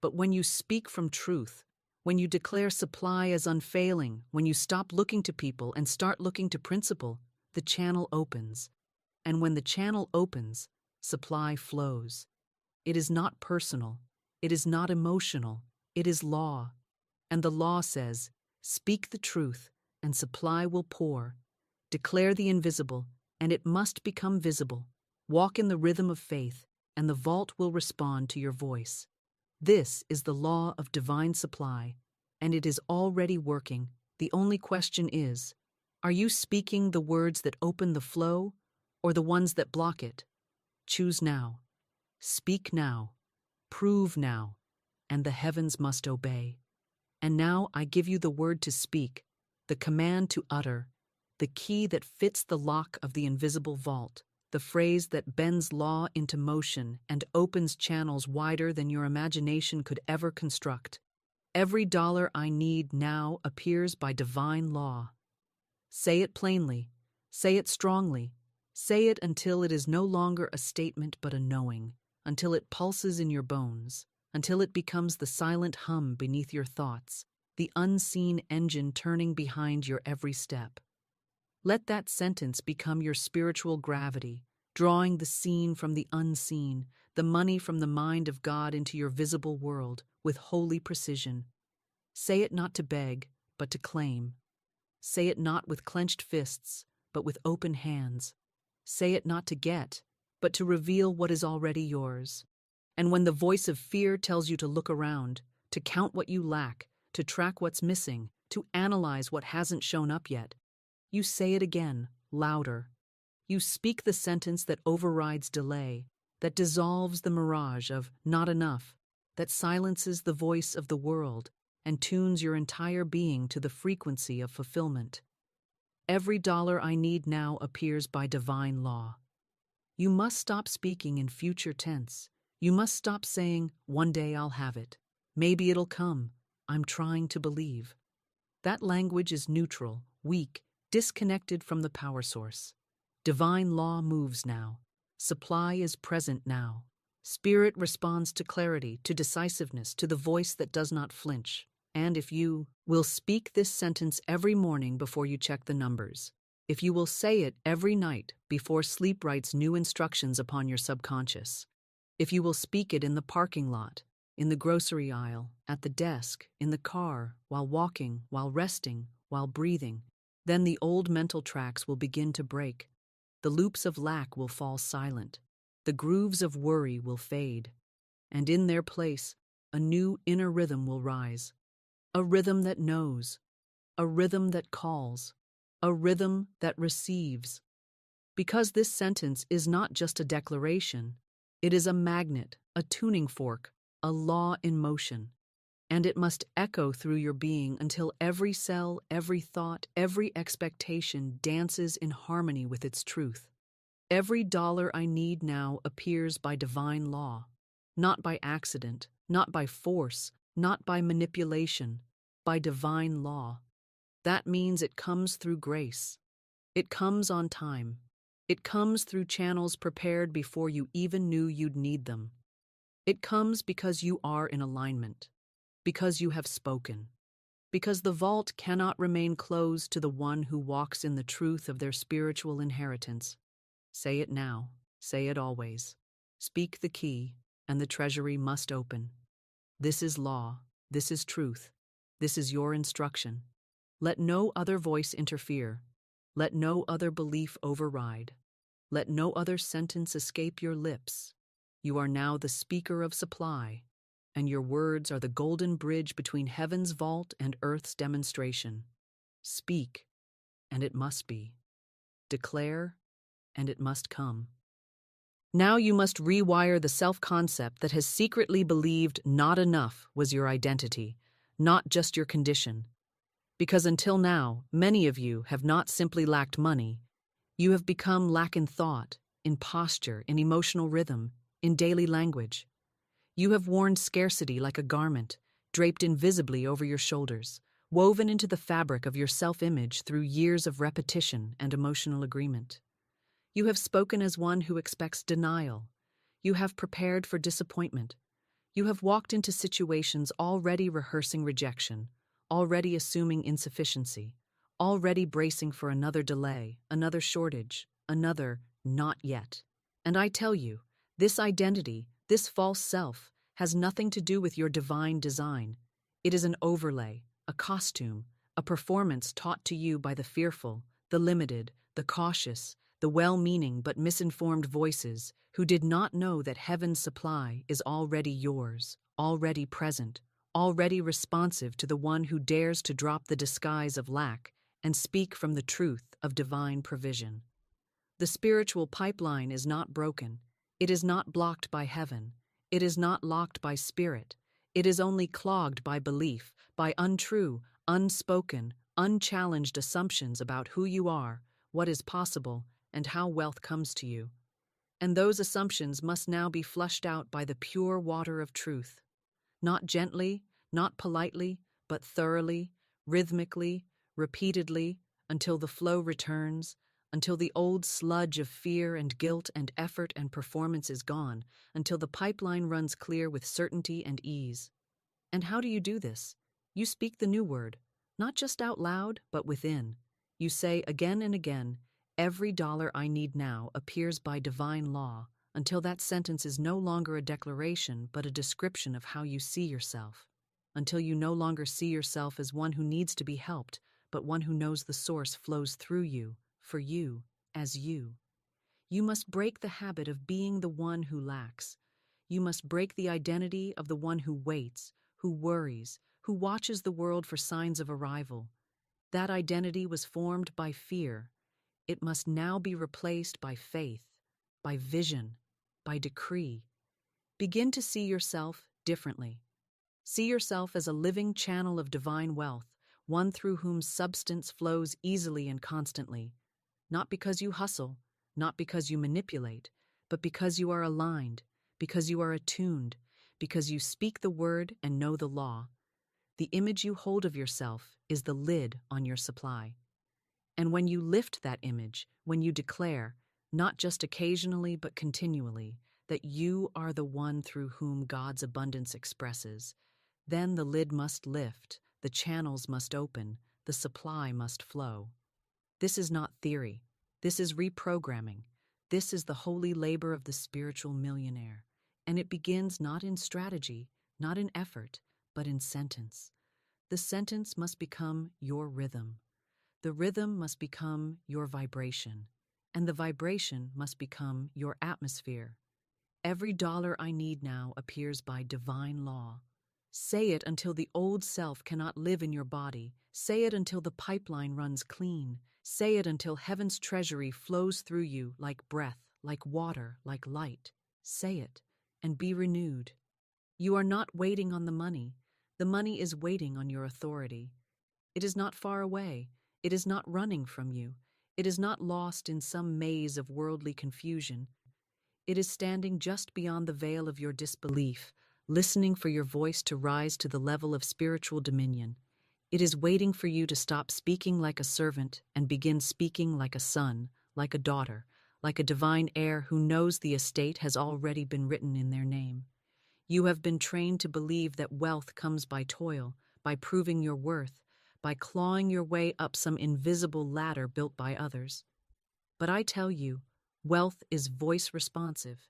But when you speak from truth, when you declare supply as unfailing, when you stop looking to people and start looking to principle, the channel opens. And when the channel opens, supply flows. It is not personal. It is not emotional. It is law. And the law says, speak the truth, and supply will pour. Declare the invisible, and it must become visible. Walk in the rhythm of faith, and the vault will respond to your voice. This is the law of divine supply, and it is already working. The only question is, are you speaking the words that open the flow, or the ones that block it? Choose now. Speak now. Prove now, and the heavens must obey. And now I give you the word to speak, the command to utter, the key that fits the lock of the invisible vault, the phrase that bends law into motion and opens channels wider than your imagination could ever construct. Every dollar I need now appears by divine law. Say it plainly, say it strongly, say it until it is no longer a statement but a knowing, until it pulses in your bones, until it becomes the silent hum beneath your thoughts, the unseen engine turning behind your every step. Let that sentence become your spiritual gravity, drawing the seen from the unseen, the money from the mind of God into your visible world with holy precision. Say it not to beg, but to claim. Say it not with clenched fists, but with open hands. Say it not to get, but to reveal what is already yours. And when the voice of fear tells you to look around, to count what you lack, to track what's missing, to analyze what hasn't shown up yet, you say it again, louder. You speak the sentence that overrides delay, that dissolves the mirage of not enough, that silences the voice of the world and tunes your entire being to the frequency of fulfillment. Every dollar I need now appears by divine law. You must stop speaking in future tense. You must stop saying, one day I'll have it. Maybe it'll come. I'm trying to believe. That language is neutral, weak, disconnected from the power source. Divine law moves now. Supply is present now. Spirit responds to clarity, to decisiveness, to the voice that does not flinch. And if you will speak this sentence every morning before you check the numbers, if you will say it every night before sleep writes new instructions upon your subconscious, if you will speak it in the parking lot, in the grocery aisle, at the desk, in the car, while walking, while resting, while breathing, then the old mental tracks will begin to break. The loops of lack will fall silent. The grooves of worry will fade. And in their place, a new inner rhythm will rise. A rhythm that knows. A rhythm that calls. A rhythm that receives. Because this sentence is not just a declaration. It is a magnet, a tuning fork, a law in motion. And it must echo through your being until every cell, every thought, every expectation dances in harmony with its truth. Every dollar I need now appears by divine law, not by accident, not by force, not by manipulation, by divine law. That means it comes through grace. It comes on time. It comes through channels prepared before you even knew you'd need them. It comes because you are in alignment. Because you have spoken. Because the vault cannot remain closed to the one who walks in the truth of their spiritual inheritance. Say it now, say it always. Speak the key, and the treasury must open. This is law, this is truth, this is your instruction. Let no other voice interfere. Let no other belief override. Let no other sentence escape your lips. You are now the speaker of supply, and your words are the golden bridge between heaven's vault and earth's demonstration. Speak, and it must be. Declare, and it must come. Now you must rewire the self-concept that has secretly believed not enough was your identity, not just your condition. Because until now, many of you have not simply lacked money. You have become lack in thought, in posture, in emotional rhythm, in daily language. You have worn scarcity like a garment, draped invisibly over your shoulders, woven into the fabric of your self-image through years of repetition and emotional agreement. You have spoken as one who expects denial. You have prepared for disappointment. You have walked into situations already rehearsing rejection, already assuming insufficiency, already bracing for another delay, another shortage, another not yet. And I tell you, this identity, this false self, has nothing to do with your divine design. It is an overlay, a costume, a performance taught to you by the fearful, the limited, the cautious, the well-meaning but misinformed voices who did not know that heaven's supply is already yours, already present, already responsive to the one who dares to drop the disguise of lack and speak from the truth of divine provision. The spiritual pipeline is not broken. It is not blocked by heaven. It is not locked by spirit. It is only clogged by belief, by untrue, unspoken, unchallenged assumptions about who you are, what is possible, and how wealth comes to you. And those assumptions must now be flushed out by the pure water of truth. Not gently, not politely, but thoroughly, rhythmically, repeatedly, until the flow returns, until the old sludge of fear and guilt and effort and performance is gone, until the pipeline runs clear with certainty and ease. And how do you do this? You speak the new word, not just out loud, but within. You say again and again, "Every dollar I need now appears by divine law," until that sentence is no longer a declaration, but a description of how you see yourself. Until you no longer see yourself as one who needs to be helped, but one who knows the source flows through you, for you, as you. You must break the habit of being the one who lacks. You must break the identity of the one who waits, who worries, who watches the world for signs of arrival. That identity was formed by fear. It must now be replaced by faith, by vision, by decree. Begin to see yourself differently. See yourself as a living channel of divine wealth, one through whom substance flows easily and constantly. Not because you hustle, not because you manipulate, but because you are aligned, because you are attuned, because you speak the word and know the law. The image you hold of yourself is the lid on your supply. And when you lift that image, when you declare, not just occasionally but continually, that you are the one through whom God's abundance expresses, then the lid must lift, the channels must open, the supply must flow. This is not theory. This is reprogramming. This is the holy labor of the spiritual millionaire. And it begins not in strategy, not in effort, but in sentence. The sentence must become your rhythm. The rhythm must become your vibration. And the vibration must become your atmosphere. Every dollar I need now appears by divine law. Say it until the old self cannot live in your body. Say it until the pipeline runs clean. Say it until heaven's treasury flows through you like breath, like water, like light. Say it, and be renewed. You are not waiting on the money. The money is waiting on your authority. It is not far away. It is not running from you. It is not lost in some maze of worldly confusion. It is standing just beyond the veil of your disbelief, listening for your voice to rise to the level of spiritual dominion. It is waiting for you to stop speaking like a servant and begin speaking like a son, like a daughter, like a divine heir who knows the estate has already been written in their name. You have been trained to believe that wealth comes by toil, by proving your worth, by clawing your way up some invisible ladder built by others. But I tell you, wealth is voice responsive.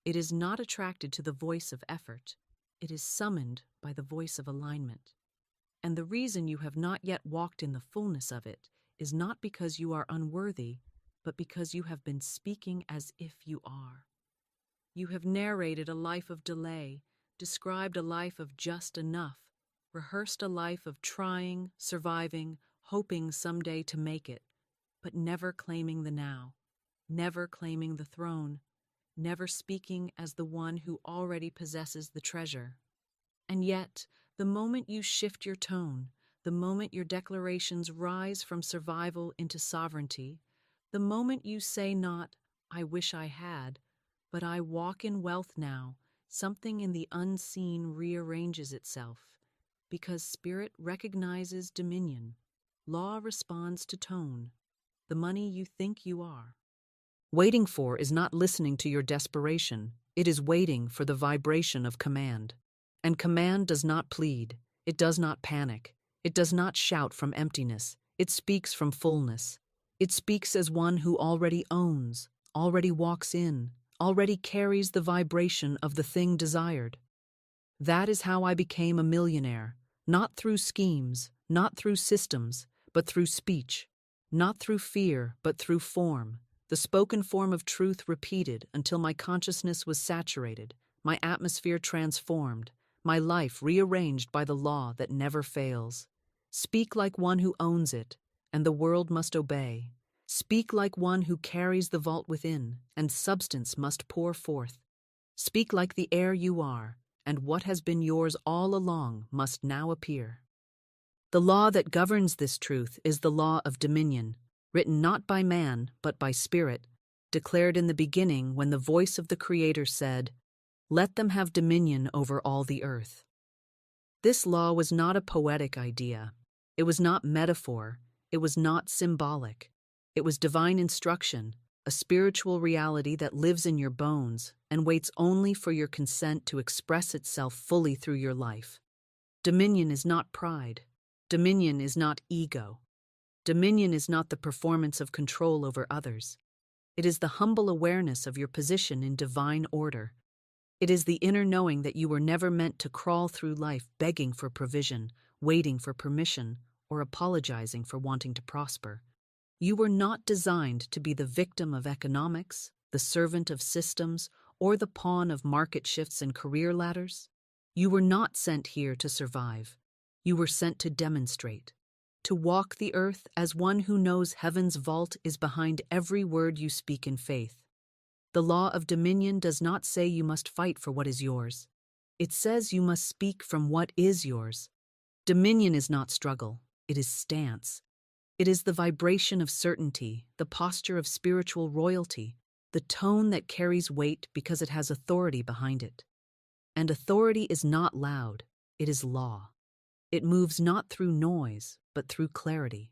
It is not attracted to the voice of effort. It is summoned by the voice of alignment. And the reason you have not yet walked in the fullness of it is not because you are unworthy, but because you have been speaking as if you are. You have narrated a life of delay, described a life of just enough, rehearsed a life of trying, surviving, hoping someday to make it, but never claiming the now, never claiming the throne, never speaking as the one who already possesses the treasure. And yet, the moment you shift your tone, the moment your declarations rise from survival into sovereignty, the moment you say not, "I wish I had," but "I walk in wealth now," something in the unseen rearranges itself, because spirit recognizes dominion. Law responds to tone, the money you think you are. Waiting for is not listening to your desperation. It is waiting for the vibration of command. And command does not plead. It does not panic. It does not shout from emptiness. It speaks from fullness. It speaks as one who already owns, already walks in, already carries the vibration of the thing desired. That is how I became a millionaire, not through schemes, not through systems, but through speech, not through fear, but through form, the spoken form of truth repeated until my consciousness was saturated, my atmosphere transformed, my life rearranged by the law that never fails. Speak like one who owns it, and the world must obey. Speak like one who carries the vault within, and substance must pour forth. Speak like the air you are, and what has been yours all along must now appear. The law that governs this truth is the law of dominion, written not by man, but by spirit, declared in the beginning when the voice of the Creator said, "Let them have dominion over all the earth." This law was not a poetic idea. It was not metaphor. It was not symbolic. It was divine instruction, a spiritual reality that lives in your bones and waits only for your consent to express itself fully through your life. Dominion is not pride. Dominion is not ego. Dominion is not the performance of control over others. It is the humble awareness of your position in divine order. It is the inner knowing that you were never meant to crawl through life begging for provision, waiting for permission, or apologizing for wanting to prosper. You were not designed to be the victim of economics, the servant of systems, or the pawn of market shifts and career ladders. You were not sent here to survive. You were sent to demonstrate, to walk the earth as one who knows heaven's vault is behind every word you speak in faith. The law of dominion does not say you must fight for what is yours. It says you must speak from what is yours. Dominion is not struggle, it is stance. It is the vibration of certainty, the posture of spiritual royalty, the tone that carries weight because it has authority behind it. And authority is not loud, it is law. It moves not through noise, but through clarity.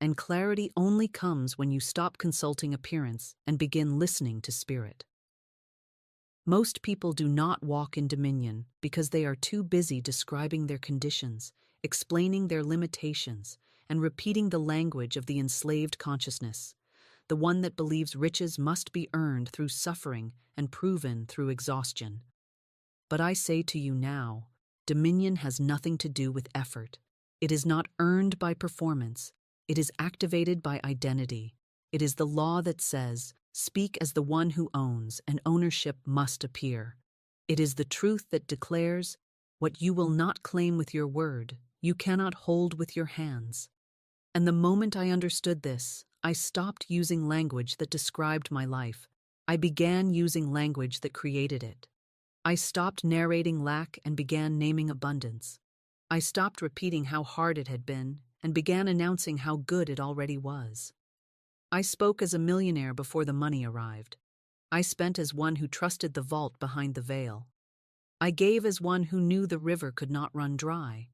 And clarity only comes when you stop consulting appearance and begin listening to spirit. Most people do not walk in dominion because they are too busy describing their conditions, explaining their limitations, and repeating the language of the enslaved consciousness, the one that believes riches must be earned through suffering and proven through exhaustion. But I say to you now, dominion has nothing to do with effort. It is not earned by performance. It is activated by identity. It is the law that says, "Speak as the one who owns, and ownership must appear." It is the truth that declares, "What you will not claim with your word, you cannot hold with your hands." And the moment I understood this, I stopped using language that described my life. I began using language that created it. I stopped narrating lack and began naming abundance. I stopped repeating how hard it had been and began announcing how good it already was. I spoke as a millionaire before the money arrived. I spent as one who trusted the vault behind the veil. I gave as one who knew the river could not run dry.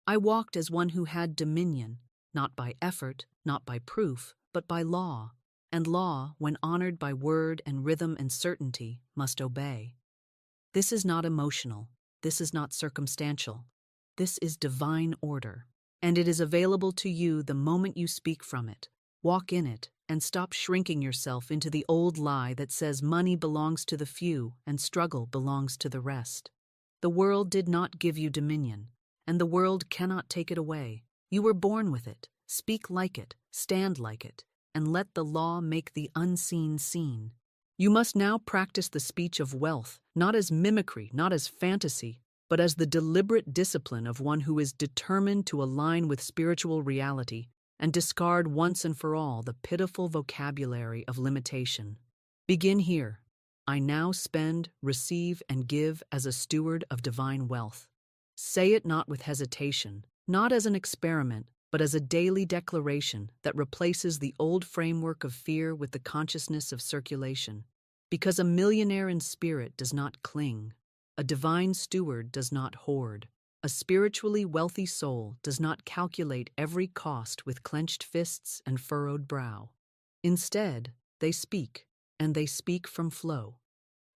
I walked as one who had dominion, not by effort, not by proof, but by law. And law, when honored by word and rhythm and certainty, must obey. This is not emotional. This is not circumstantial. This is divine order. And it is available to you the moment you speak from it. Walk in it and stop shrinking yourself into the old lie that says money belongs to the few and struggle belongs to the rest. The world did not give you dominion, and the world cannot take it away. You were born with it. Speak like it, stand like it, and let the law make the unseen seen. You must now practice the speech of wealth, not as mimicry, not as fantasy, but as the deliberate discipline of one who is determined to align with spiritual reality and discard once and for all the pitiful vocabulary of limitation. Begin here. I now spend, receive, and give as a steward of divine wealth. Say it not with hesitation, not as an experiment, but as a daily declaration that replaces the old framework of fear with the consciousness of circulation. Because a millionaire in spirit does not cling, a divine steward does not hoard, a spiritually wealthy soul does not calculate every cost with clenched fists and furrowed brow. Instead, they speak, and they speak from flow.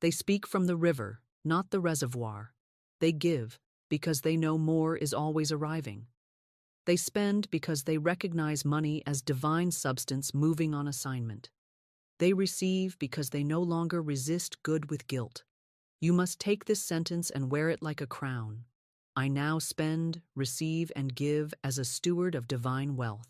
They speak from the river, not the reservoir. They give because they know more is always arriving. They spend because they recognize money as divine substance moving on assignment. They receive because they no longer resist good with guilt. You must take this sentence and wear it like a crown. I now spend, receive, and give as a steward of divine wealth.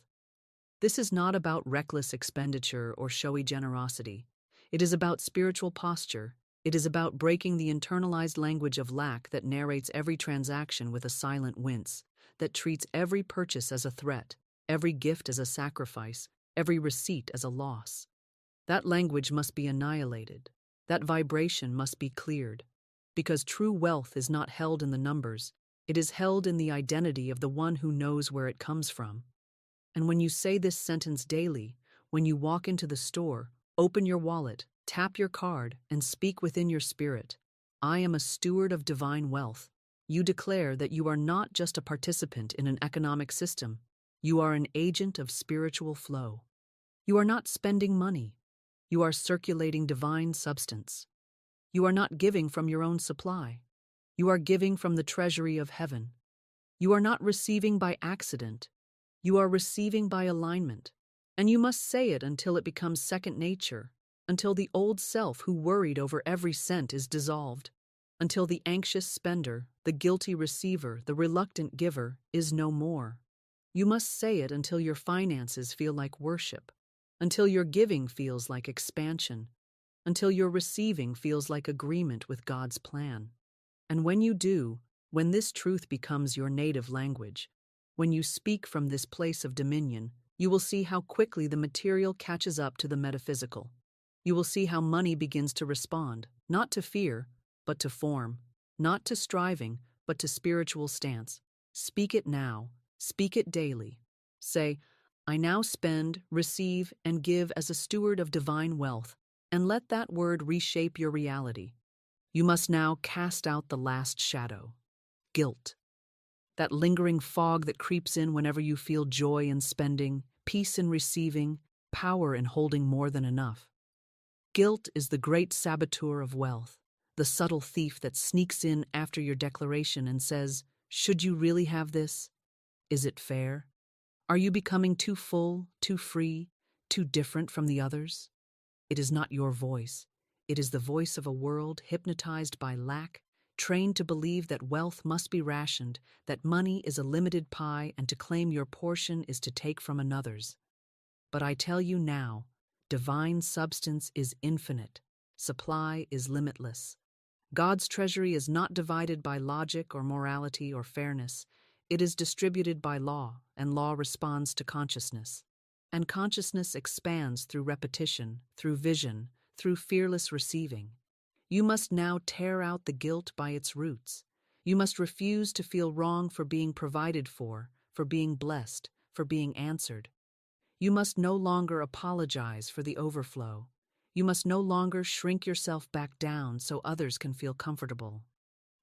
This is not about reckless expenditure or showy generosity. It is about spiritual posture. It is about breaking the internalized language of lack that narrates every transaction with a silent wince, that treats every purchase as a threat, every gift as a sacrifice, every receipt as a loss. That language must be annihilated. That vibration must be cleared. Because true wealth is not held in the numbers, it is held in the identity of the one who knows where it comes from. And when you say this sentence daily, when you walk into the store, open your wallet, tap your card, and speak within your spirit, I am a steward of divine wealth. You declare that you are not just a participant in an economic system. You are an agent of spiritual flow. You are not spending money. You are circulating divine substance. You are not giving from your own supply. You are giving from the treasury of heaven. You are not receiving by accident. You are receiving by alignment. And you must say it until it becomes second nature, until the old self who worried over every cent is dissolved, until the anxious spender, the guilty receiver, the reluctant giver is no more. You must say it until your finances feel like worship, until your giving feels like expansion, until your receiving feels like agreement with God's plan. And when you do, when this truth becomes your native language, when you speak from this place of dominion, you will see how quickly the material catches up to the metaphysical. You will see how money begins to respond, not to fear, but to form, not to striving, but to spiritual stance. Speak it now, speak it daily. Say, I now spend, receive, and give as a steward of divine wealth, and let that word reshape your reality. You must now cast out the last shadow, guilt. That lingering fog that creeps in whenever you feel joy in spending, peace in receiving, power in holding more than enough. Guilt is the great saboteur of wealth, the subtle thief that sneaks in after your declaration and says, should you really have this? Is it fair? Are you becoming too full, too free, too different from the others? It is not your voice. It is the voice of a world hypnotized by lack, trained to believe that wealth must be rationed, that money is a limited pie, and to claim your portion is to take from another's. But I tell you now, divine substance is infinite. Supply is limitless. God's treasury is not divided by logic or morality or fairness. It is distributed by law, and law responds to consciousness. And consciousness expands through repetition, through vision, through fearless receiving. You must now tear out the guilt by its roots. You must refuse to feel wrong for being provided for being blessed, for being answered. You must no longer apologize for the overflow. You must no longer shrink yourself back down so others can feel comfortable.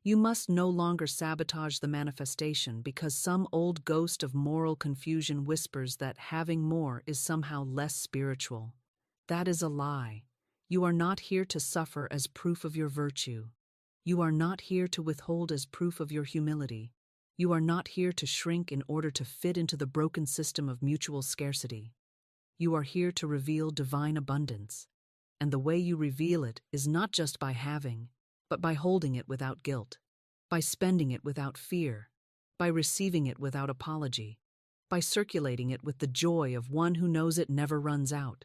You must no longer sabotage the manifestation because some old ghost of moral confusion whispers that having more is somehow less spiritual. That is a lie. You are not here to suffer as proof of your virtue. You are not here to withhold as proof of your humility. You are not here to shrink in order to fit into the broken system of mutual scarcity. You are here to reveal divine abundance. And the way you reveal it is not just by having, but by holding it without guilt, by spending it without fear, by receiving it without apology, by circulating it with the joy of one who knows it never runs out.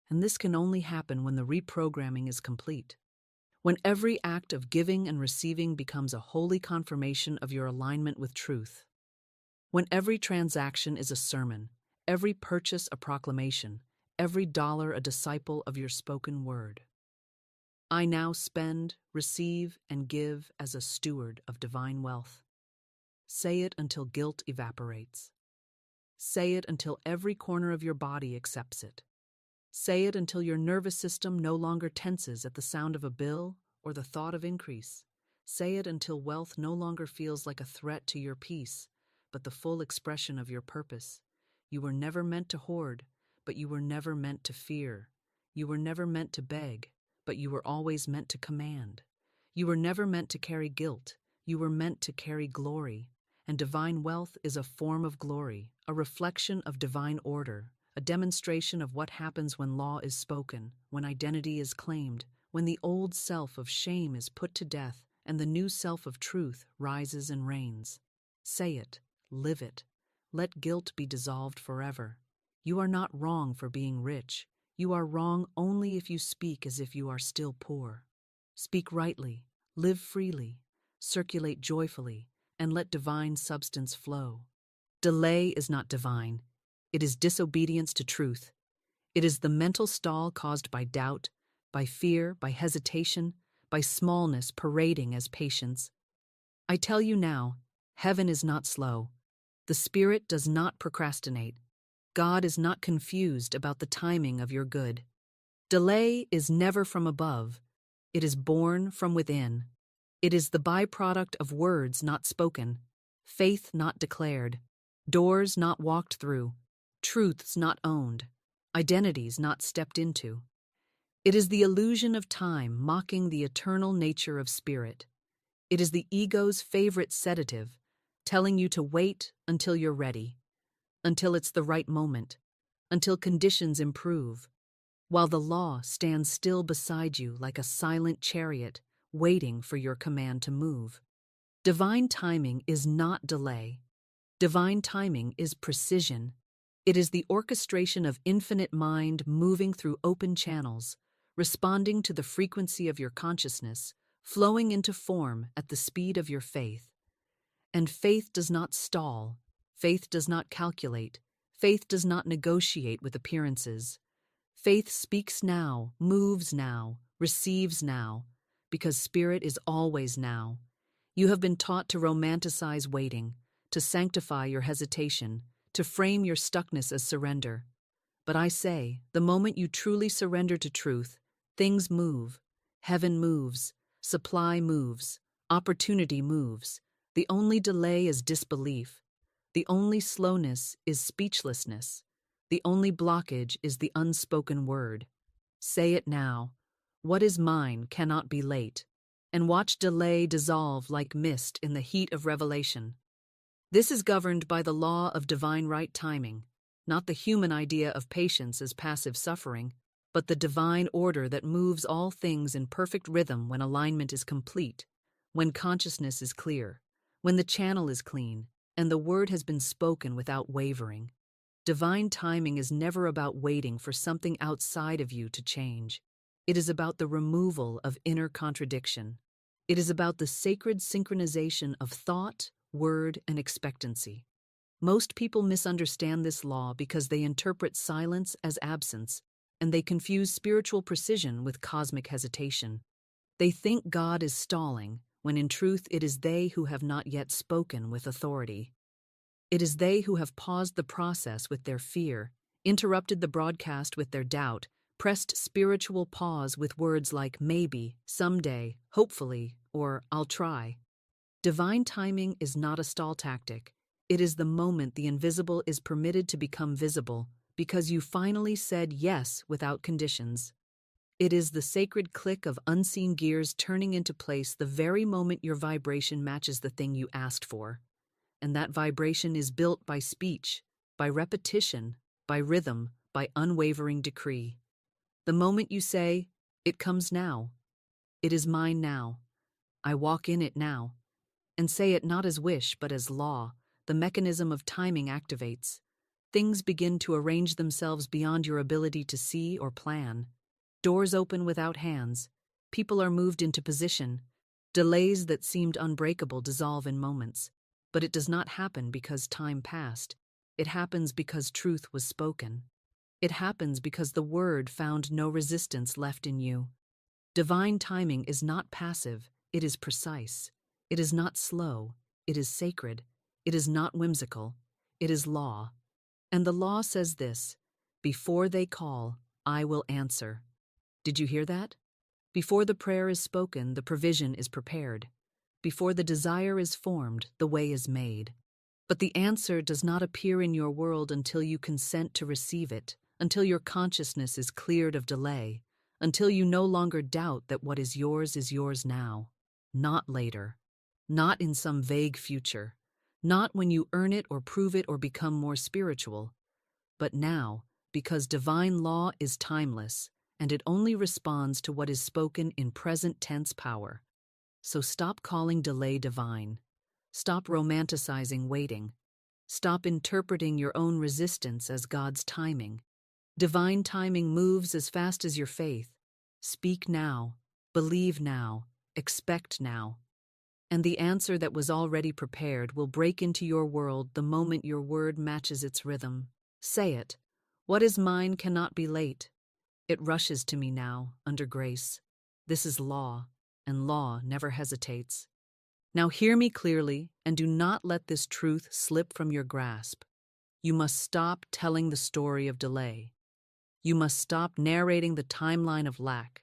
And this can only happen when the reprogramming is complete. When every act of giving and receiving becomes a holy confirmation of your alignment with truth. When every transaction is a sermon, every purchase a proclamation, every dollar a disciple of your spoken word. I now spend, receive, and give as a steward of divine wealth. Say it until guilt evaporates. Say it until every corner of your body accepts it. Say it until your nervous system no longer tenses at the sound of a bill or the thought of increase. Say it until wealth no longer feels like a threat to your peace, but the full expression of your purpose. You were never meant to hoard, but you were never meant to fear. You were never meant to beg, but you were always meant to command. You were never meant to carry guilt. You were meant to carry glory. And divine wealth is a form of glory, a reflection of divine order, a demonstration of what happens when law is spoken, when identity is claimed, when the old self of shame is put to death and the new self of truth rises and reigns. Say it, live it. Let guilt be dissolved forever. You are not wrong for being rich. You are wrong only if you speak as if you are still poor. Speak rightly, live freely, circulate joyfully, and let divine substance flow. Delay is not divine. It is disobedience to truth. It is the mental stall caused by doubt, by fear, by hesitation, by smallness parading as patience. I tell you now, heaven is not slow. The Spirit does not procrastinate. God is not confused about the timing of your good. Delay is never from above. It is born from within. It is the byproduct of words not spoken, faith not declared, doors not walked through, truths not owned, identities not stepped into. It is the illusion of time mocking the eternal nature of spirit. It is the ego's favorite sedative, telling you to wait until you're ready, until it's the right moment, until conditions improve, while the law stands still beside you like a silent chariot, waiting for your command to move. Divine timing is not delay. Divine timing is precision. It is the orchestration of infinite mind moving through open channels, responding to the frequency of your consciousness, flowing into form at the speed of your faith. And faith does not stall. Faith does not calculate. Faith does not negotiate with appearances. Faith speaks now, moves now, receives now, because spirit is always now. You have been taught to romanticize waiting, to sanctify your hesitation, to frame your stuckness as surrender. But I say, the moment you truly surrender to truth, things move, heaven moves, supply moves, opportunity moves. The only delay is disbelief. The only slowness is speechlessness. The only blockage is the unspoken word. Say it now. What is mine cannot be late. And watch delay dissolve like mist in the heat of revelation. This is governed by the law of divine right timing, not the human idea of patience as passive suffering, but the divine order that moves all things in perfect rhythm when alignment is complete, when consciousness is clear, when the channel is clean, and the word has been spoken without wavering. Divine timing is never about waiting for something outside of you to change. It is about the removal of inner contradiction. It is about the sacred synchronization of thought, word, and expectancy. Most people misunderstand this law because they interpret silence as absence, and they confuse spiritual precision with cosmic hesitation. They think God is stalling, when in truth it is they who have not yet spoken with authority. It is they who have paused the process with their fear, interrupted the broadcast with their doubt, pressed spiritual pause with words like maybe, someday, hopefully, or I'll try. Divine timing is not a stall tactic. It is the moment the invisible is permitted to become visible because you finally said yes without conditions. It is the sacred click of unseen gears turning into place the very moment your vibration matches the thing you asked for. And that vibration is built by speech, by repetition, by rhythm, by unwavering decree. The moment you say, "It comes now," "It is mine now," "I walk in it now," and say it not as wish but as law, the mechanism of timing activates. Things begin to arrange themselves beyond your ability to see or plan. Doors open without hands. People are moved into position. Delays that seemed unbreakable dissolve in moments. But it does not happen because time passed. It happens because truth was spoken. It happens because the word found no resistance left in you. Divine timing is not passive, it is precise. It is not slow, it is sacred. It is not whimsical, it is law. And the law says this: before they call, I will answer. Did you hear that? Before the prayer is spoken, the provision is prepared. Before the desire is formed, the way is made. But the answer does not appear in your world until you consent to receive it, until your consciousness is cleared of delay, until you no longer doubt that what is yours now, not later, not in some vague future, not when you earn it or prove it or become more spiritual, but now, because divine law is timeless, and it only responds to what is spoken in present tense power. So stop calling delay divine. Stop romanticizing waiting. Stop interpreting your own resistance as God's timing. Divine timing moves as fast as your faith. Speak now, believe now, expect now. And the answer that was already prepared will break into your world the moment your word matches its rhythm. Say it. What is mine cannot be late. It rushes to me now, under grace. This is law, and law never hesitates. Now hear me clearly, and do not let this truth slip from your grasp. You must stop telling the story of delay. You must stop narrating the timeline of lack.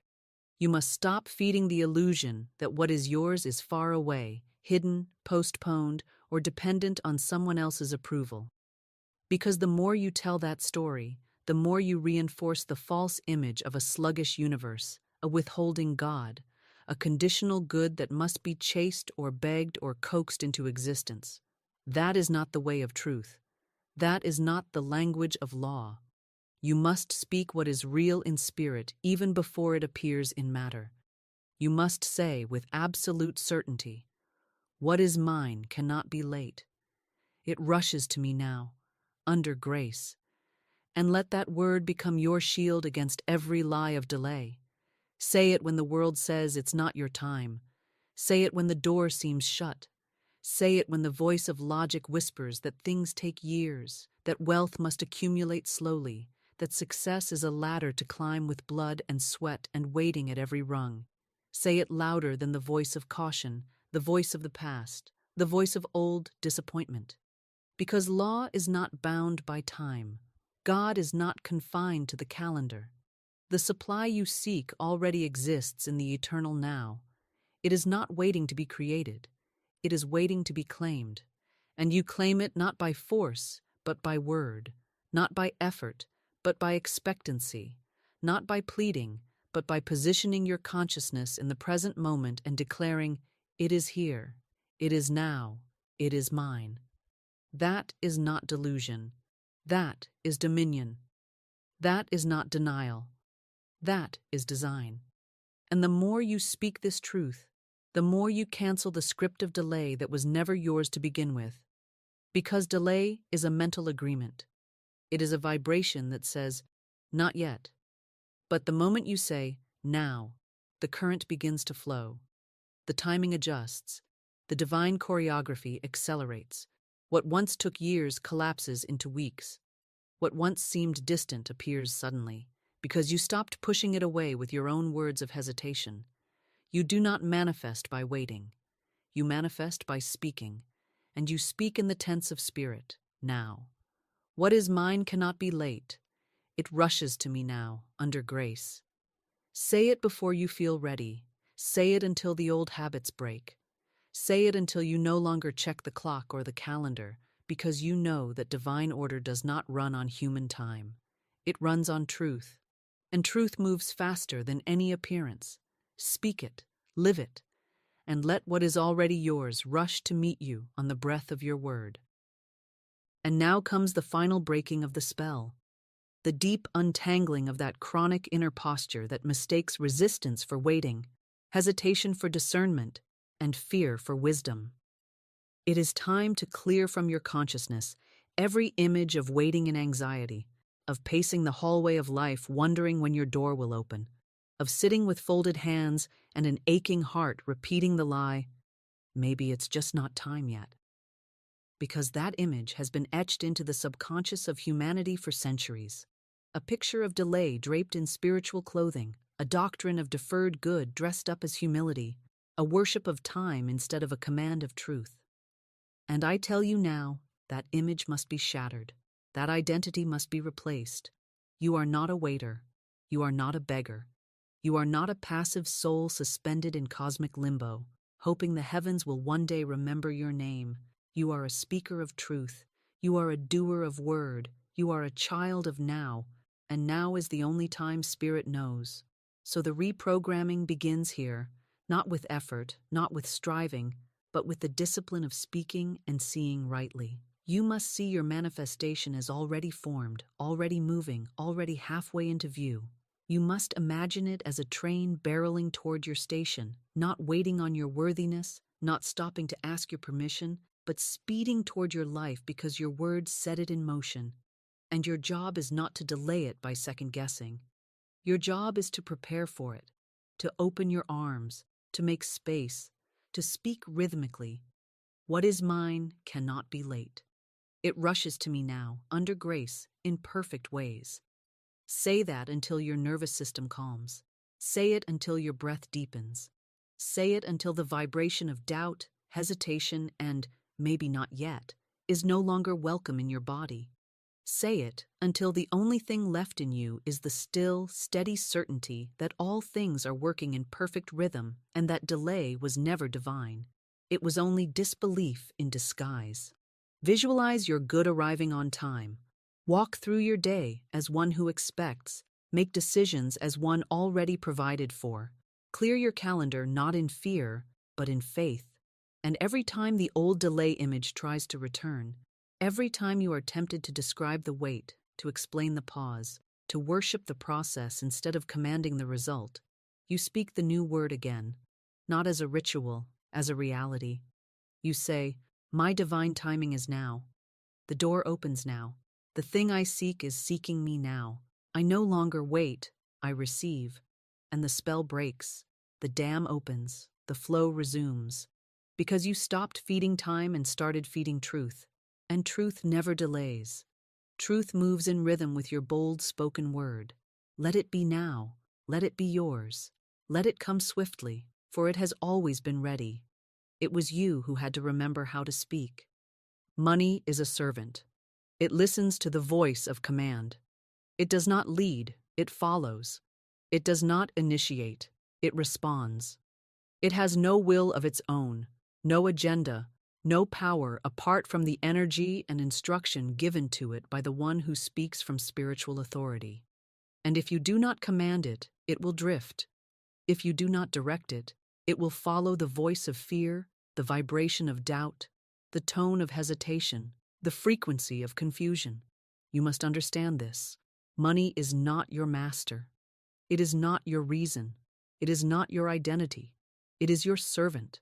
You must stop feeding the illusion that what is yours is far away, hidden, postponed, or dependent on someone else's approval. Because the more you tell that story, the more you reinforce the false image of a sluggish universe, a withholding God, a conditional good that must be chased or begged or coaxed into existence. That is not the way of truth. That is not the language of law. You must speak what is real in spirit even before it appears in matter. You must say with absolute certainty, what is mine cannot be late. It rushes to me now, under grace. And let that word become your shield against every lie of delay. Say it when the world says it's not your time. Say it when the door seems shut. Say it when the voice of logic whispers that things take years, that wealth must accumulate slowly, that success is a ladder to climb with blood and sweat and waiting at every rung. Say it louder than the voice of caution, the voice of the past, the voice of old disappointment. Because law is not bound by time. God is not confined to the calendar. The supply you seek already exists in the eternal now. It is not waiting to be created. It is waiting to be claimed. And you claim it not by force, but by word, not by effort, but by expectancy, not by pleading, but by positioning your consciousness in the present moment and declaring, it is here, it is now, it is mine. That is not delusion. That is dominion. That is not denial. That is design. And the more you speak this truth, the more you cancel the script of delay that was never yours to begin with. Because delay is a mental agreement. It is a vibration that says, not yet. But the moment you say, now, the current begins to flow. The timing adjusts. The divine choreography accelerates. What once took years collapses into weeks. What once seemed distant appears suddenly, because you stopped pushing it away with your own words of hesitation. You do not manifest by waiting. You manifest by speaking, and you speak in the tense of spirit, now. What is mine cannot be late. It rushes to me now, under grace. Say it before you feel ready. Say it until the old habits break. Say it until you no longer check the clock or the calendar, because you know that divine order does not run on human time. It runs on truth. And truth moves faster than any appearance. Speak it, live it, and let what is already yours rush to meet you on the breath of your word. And now comes the final breaking of the spell, the deep untangling of that chronic inner posture that mistakes resistance for waiting, hesitation for discernment, and fear for wisdom. It is time to clear from your consciousness every image of waiting and anxiety, of pacing the hallway of life wondering when your door will open, of sitting with folded hands and an aching heart repeating the lie, maybe it's just not time yet. Because that image has been etched into the subconscious of humanity for centuries. A picture of delay draped in spiritual clothing, a doctrine of deferred good dressed up as humility, a worship of time instead of a command of truth. And I tell you now, that image must be shattered. That identity must be replaced. You are not a waiter. You are not a beggar. You are not a passive soul suspended in cosmic limbo, hoping the heavens will one day remember your name. You are a speaker of truth. You are a doer of word. You are a child of now, and now is the only time Spirit knows. So the reprogramming begins here, not with effort, not with striving, but with the discipline of speaking and seeing rightly. You must see your manifestation as already formed, already moving, already halfway into view. You must imagine it as a train barreling toward your station, not waiting on your worthiness, not stopping to ask your permission, but speeding toward your life because your words set it in motion. And your job is not to delay it by second-guessing. Your job is to prepare for it, to open your arms, to make space, to speak rhythmically. What is mine cannot be late. It rushes to me now, under grace, in perfect ways. Say that until your nervous system calms. Say it until your breath deepens. Say it until the vibration of doubt, hesitation, and maybe not yet is no longer welcome in your body. Say it until the only thing left in you is the still, steady certainty that all things are working in perfect rhythm and that delay was never divine. It was only disbelief in disguise. Visualize your good arriving on time. Walk through your day as one who expects. Make decisions as one already provided for. Clear your calendar not in fear, but in faith. And every time the old delay image tries to return, every time you are tempted to describe the wait, to explain the pause, to worship the process instead of commanding the result, you speak the new word again, not as a ritual, as a reality. You say, "My divine timing is now. The door opens now. The thing I seek is seeking me now. I no longer wait, I receive." And the spell breaks, the dam opens, the flow resumes, because you stopped feeding time and started feeding truth. And truth never delays. Truth moves in rhythm with your bold spoken word. Let it be now. Let it be yours. Let it come swiftly, for it has always been ready. It was you who had to remember how to speak. Money is a servant. It listens to the voice of command. It does not lead, it follows. It does not initiate, it responds. It has no will of its own, no agenda, no power apart from the energy and instruction given to it by the one who speaks from spiritual authority. And if you do not command it, it will drift. If you do not direct it, it will follow the voice of fear, the vibration of doubt, the tone of hesitation, the frequency of confusion. You must understand this. Money is not your master. It is not your reason. It is not your identity. It is your servant.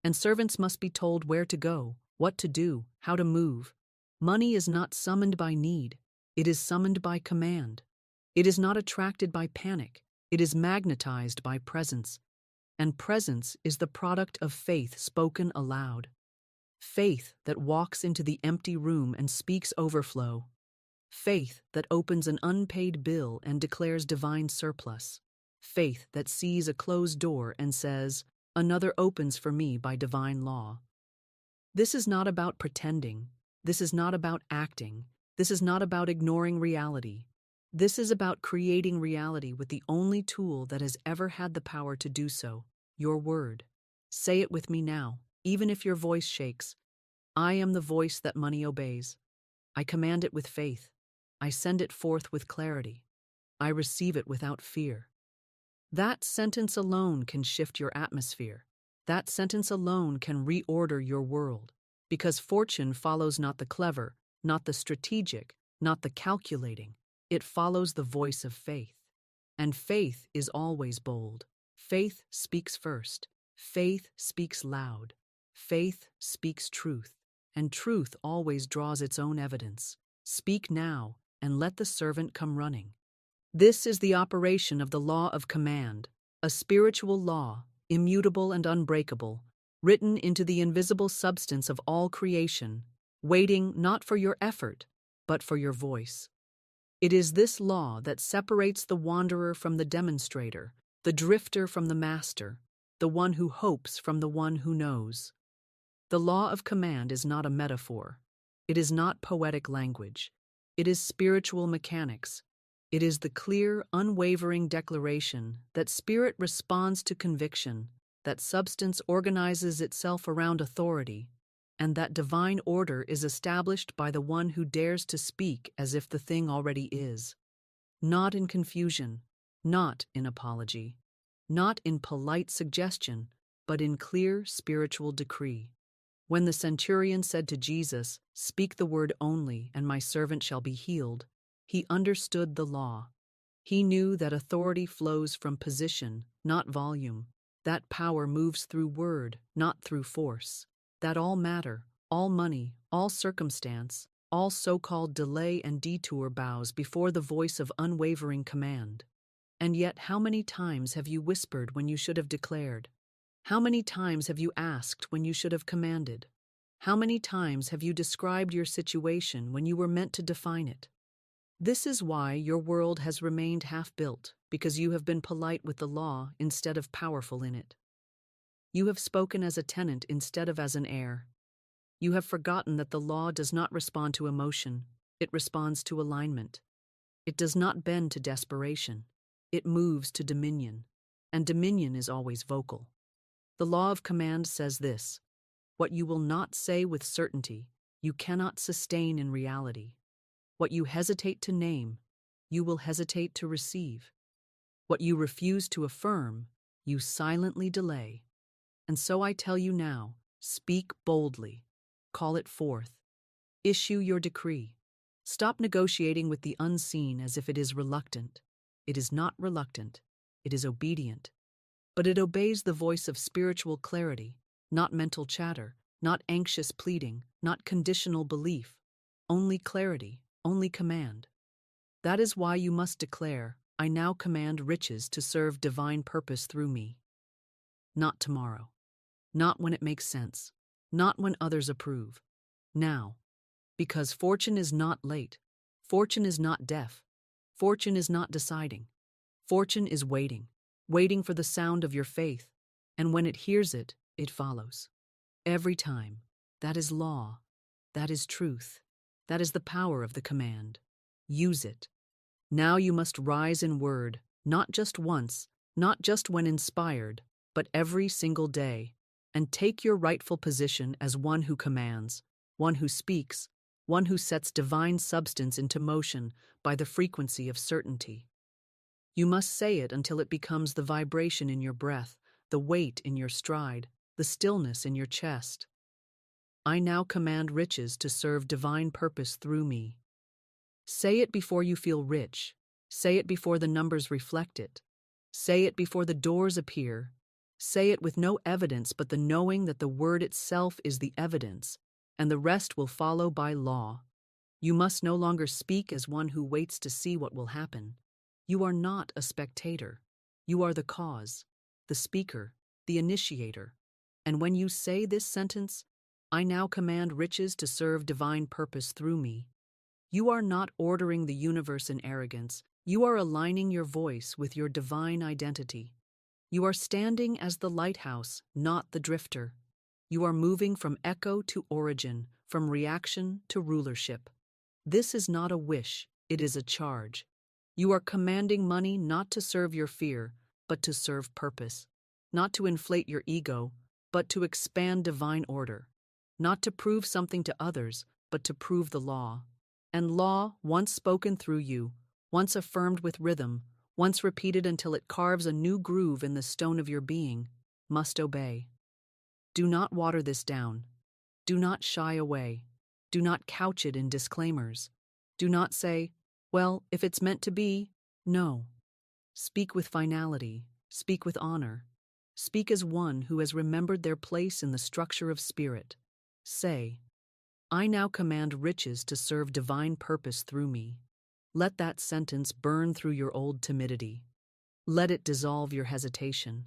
And servants must be told where to go, what to do, how to move. Money is not summoned by need. It is summoned by command. It is not attracted by panic. It is magnetized by presence. And presence is the product of faith spoken aloud. Faith that walks into the empty room and speaks overflow. Faith that opens an unpaid bill and declares divine surplus. Faith that sees a closed door and says, "Another opens for me by divine law." This is not about pretending. This is not about acting. This is not about ignoring reality. This is about creating reality with the only tool that has ever had the power to do so, your word. Say it with me now, even if your voice shakes. I am the voice that money obeys. I command it with faith. I send it forth with clarity. I receive it without fear. That sentence alone can shift your atmosphere. That sentence alone can reorder your world. Because fortune follows not the clever, not the strategic, not the calculating. It follows the voice of faith. And faith is always bold. Faith speaks first. Faith speaks loud. Faith speaks truth. And truth always draws its own evidence. Speak now, and let the servant come running. This is the operation of the law of command, a spiritual law, immutable and unbreakable, written into the invisible substance of all creation, waiting not for your effort, but for your voice. It is this law that separates the wanderer from the demonstrator, the drifter from the master, the one who hopes from the one who knows. The law of command is not a metaphor. It is not poetic language. It is spiritual mechanics. It is the clear, unwavering declaration that spirit responds to conviction, that substance organizes itself around authority, and that divine order is established by the one who dares to speak as if the thing already is. Not in confusion, not in apology, not in polite suggestion, but in clear spiritual decree. When the centurion said to Jesus, "Speak the word only, and my servant shall be healed," he understood the law. He knew that authority flows from position, not volume. That power moves through word, not through force. That all matter, all money, all circumstance, all so-called delay and detour bows before the voice of unwavering command. And yet, how many times have you whispered when you should have declared? How many times have you asked when you should have commanded? How many times have you described your situation when you were meant to define it? This is why your world has remained half-built, because you have been polite with the law instead of powerful in it. You have spoken as a tenant instead of as an heir. You have forgotten that the law does not respond to emotion, it responds to alignment. It does not bend to desperation, it moves to dominion, and dominion is always vocal. The law of command says this: what you will not say with certainty, you cannot sustain in reality. What you hesitate to name, you will hesitate to receive. What you refuse to affirm, you silently delay. And so I tell you now, speak boldly, call it forth, issue your decree. Stop negotiating with the unseen as if it is reluctant. It is not reluctant, it is obedient. But it obeys the voice of spiritual clarity, not mental chatter, not anxious pleading, not conditional belief. Only clarity, only command. That is why you must declare, "I now command riches to serve divine purpose through me." Not tomorrow. Not when it makes sense. Not when others approve. Now. Because fortune is not late. Fortune is not deaf. Fortune is not deciding. Fortune is waiting. Waiting for the sound of your faith. And when it hears it, it follows. Every time. That is law. That is truth. That is the power of the command. Use it. Now you must rise in word, not just once, not just when inspired, but every single day, and take your rightful position as one who commands, one who speaks, one who sets divine substance into motion by the frequency of certainty. You must say it until it becomes the vibration in your breath, the weight in your stride, the stillness in your chest. I now command riches to serve divine purpose through me. Say it before you feel rich. Say it before the numbers reflect it. Say it before the doors appear. Say it with no evidence but the knowing that the word itself is the evidence, and the rest will follow by law. You must no longer speak as one who waits to see what will happen. You are not a spectator. You are the cause, the speaker, the initiator. And when you say this sentence, "I now command riches to serve divine purpose through me," you are not ordering the universe in arrogance. You are aligning your voice with your divine identity. You are standing as the lighthouse, not the drifter. You are moving from echo to origin, from reaction to rulership. This is not a wish, it is a charge. You are commanding money not to serve your fear, but to serve purpose. Not to inflate your ego, but to expand divine order. Not to prove something to others, but to prove the law. And law, once spoken through you, once affirmed with rhythm, once repeated until it carves a new groove in the stone of your being, must obey. Do not water this down. Do not shy away. Do not couch it in disclaimers. Do not say, well, if it's meant to be, no. Speak with finality. Speak with honor. Speak as one who has remembered their place in the structure of spirit. Say, I now command riches to serve divine purpose through me. Let that sentence burn through your old timidity. Let it dissolve your hesitation.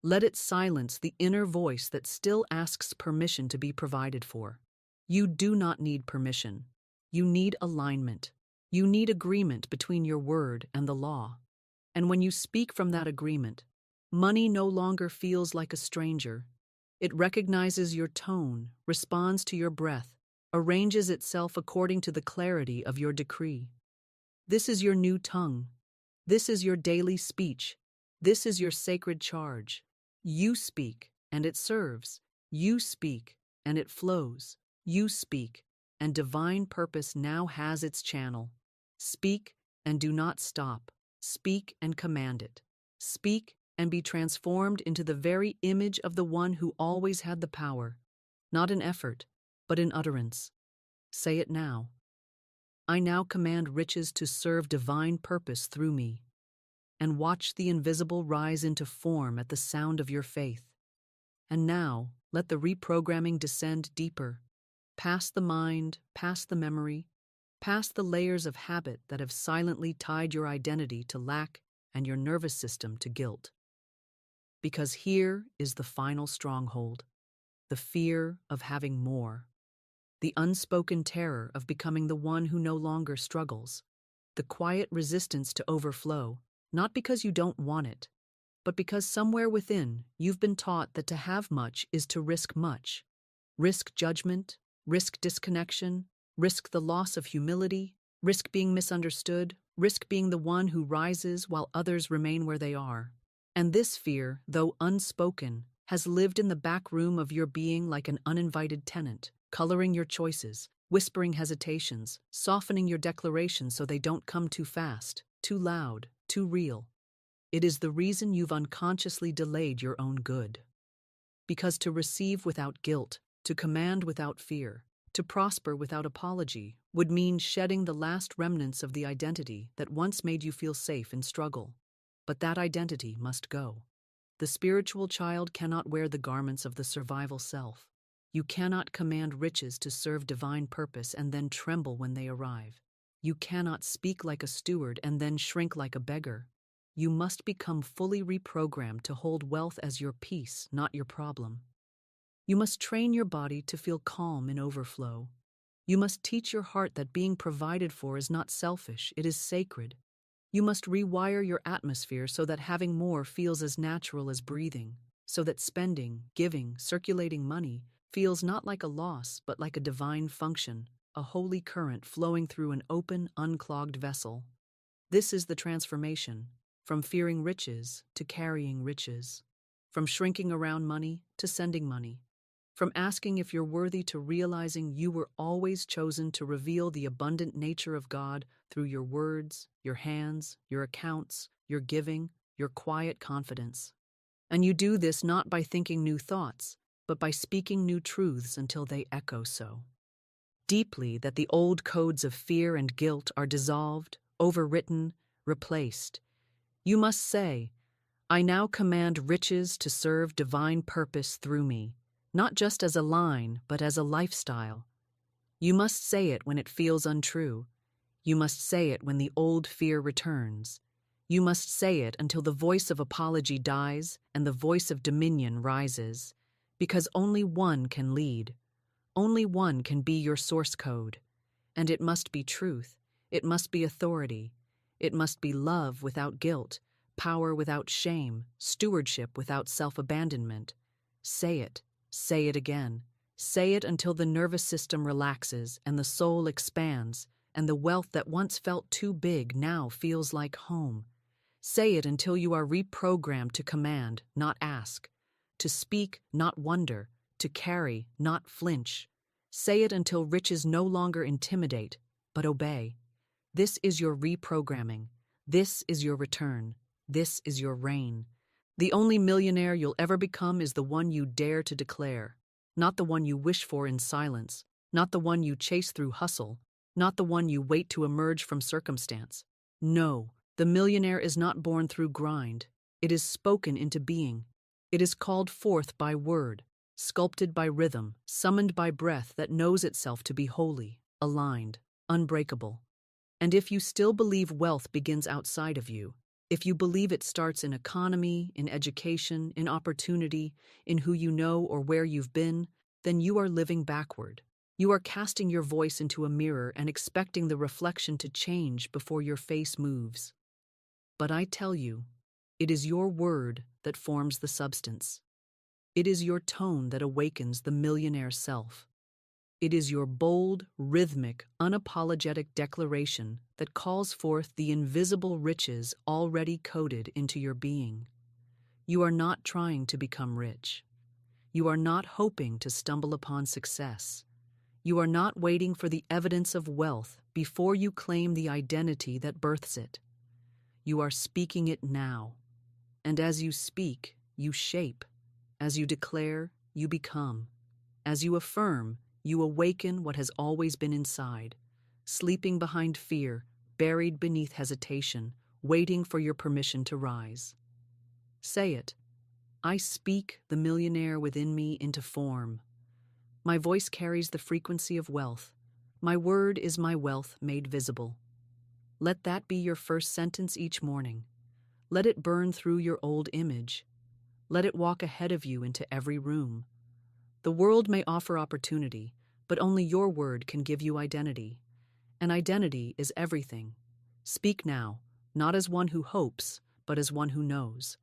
Let it silence the inner voice that still asks permission to be provided for. You do not need permission. You need alignment. You need agreement between your word and the law. And when you speak from that agreement, money no longer feels like a stranger. It recognizes your tone, responds to your breath, arranges itself according to the clarity of your decree. This is your new tongue. This is your daily speech. This is your sacred charge. You speak, and it serves. You speak, and it flows. You speak, and divine purpose now has its channel. Speak, and do not stop. Speak and command it. Speak and be transformed into the very image of the one who always had the power, not in effort, but in utterance. Say it now. I now command riches to serve divine purpose through me. And watch the invisible rise into form at the sound of your faith. And now, let the reprogramming descend deeper, past the mind, past the memory, past the layers of habit that have silently tied your identity to lack and your nervous system to guilt. Because here is the final stronghold, the fear of having more, the unspoken terror of becoming the one who no longer struggles, the quiet resistance to overflow, not because you don't want it, but because somewhere within you've been taught that to have much is to risk much. Risk judgment, risk disconnection, risk the loss of humility, risk being misunderstood, risk being the one who rises while others remain where they are. And this fear, though unspoken, has lived in the back room of your being like an uninvited tenant, coloring your choices, whispering hesitations, softening your declarations so they don't come too fast, too loud, too real. It is the reason you've unconsciously delayed your own good. Because to receive without guilt, to command without fear, to prosper without apology would mean shedding the last remnants of the identity that once made you feel safe in struggle. But that identity must go. The spiritual child cannot wear the garments of the survival self. You cannot command riches to serve divine purpose and then tremble when they arrive. You cannot speak like a steward and then shrink like a beggar. You must become fully reprogrammed to hold wealth as your peace, not your problem. You must train your body to feel calm in overflow. You must teach your heart that being provided for is not selfish, it is sacred. You must rewire your atmosphere so that having more feels as natural as breathing, so that spending, giving, circulating money feels not like a loss but like a divine function, a holy current flowing through an open, unclogged vessel. This is the transformation, from fearing riches to carrying riches, from shrinking around money to sending money, from asking if you're worthy to realizing you were always chosen to reveal the abundant nature of God through your words, your hands, your accounts, your giving, your quiet confidence. And you do this not by thinking new thoughts, but by speaking new truths until they echo so deeply that the old codes of fear and guilt are dissolved, overwritten, replaced. You must say, I now command riches to serve divine purpose through me, not just as a line, but as a lifestyle. You must say it when it feels untrue. You must say it when the old fear returns. You must say it until the voice of apology dies and the voice of dominion rises, because only one can lead. Only one can be your source code. And it must be truth. It must be authority. It must be love without guilt, power without shame, stewardship without self-abandonment. Say it. Say it again. Say it until the nervous system relaxes and the soul expands, and the wealth that once felt too big now feels like home. Say it until you are reprogrammed to command, not ask, to speak, not wonder, to carry, not flinch. Say it until riches no longer intimidate, but obey. This is your reprogramming. This is your return. This is your reign. The only millionaire you'll ever become is the one you dare to declare, not the one you wish for in silence, not the one you chase through hustle, not the one you wait to emerge from circumstance. No, the millionaire is not born through grind. It is spoken into being. It is called forth by word, sculpted by rhythm, summoned by breath that knows itself to be holy, aligned, unbreakable. And if you still believe wealth begins outside of you, if you believe it starts in economy, in education, in opportunity, in who you know or where you've been, then you are living backward. You are casting your voice into a mirror and expecting the reflection to change before your face moves. But I tell you, it is your word that forms the substance. It is your tone that awakens the millionaire self. It is your bold, rhythmic, unapologetic declaration that calls forth the invisible riches already coded into your being. You are not trying to become rich. You are not hoping to stumble upon success. You are not waiting for the evidence of wealth before you claim the identity that births it. You are speaking it now. And as you speak, you shape. As you declare, you become. As you affirm, you awaken what has always been inside, sleeping behind fear, buried beneath hesitation, waiting for your permission to rise. Say it. I speak the millionaire within me into form. My voice carries the frequency of wealth. My word is my wealth made visible. Let that be your first sentence each morning. Let it burn through your old image. Let it walk ahead of you into every room. The world may offer opportunity, but only your word can give you identity. And identity is everything. Speak now, not as one who hopes, but as one who knows.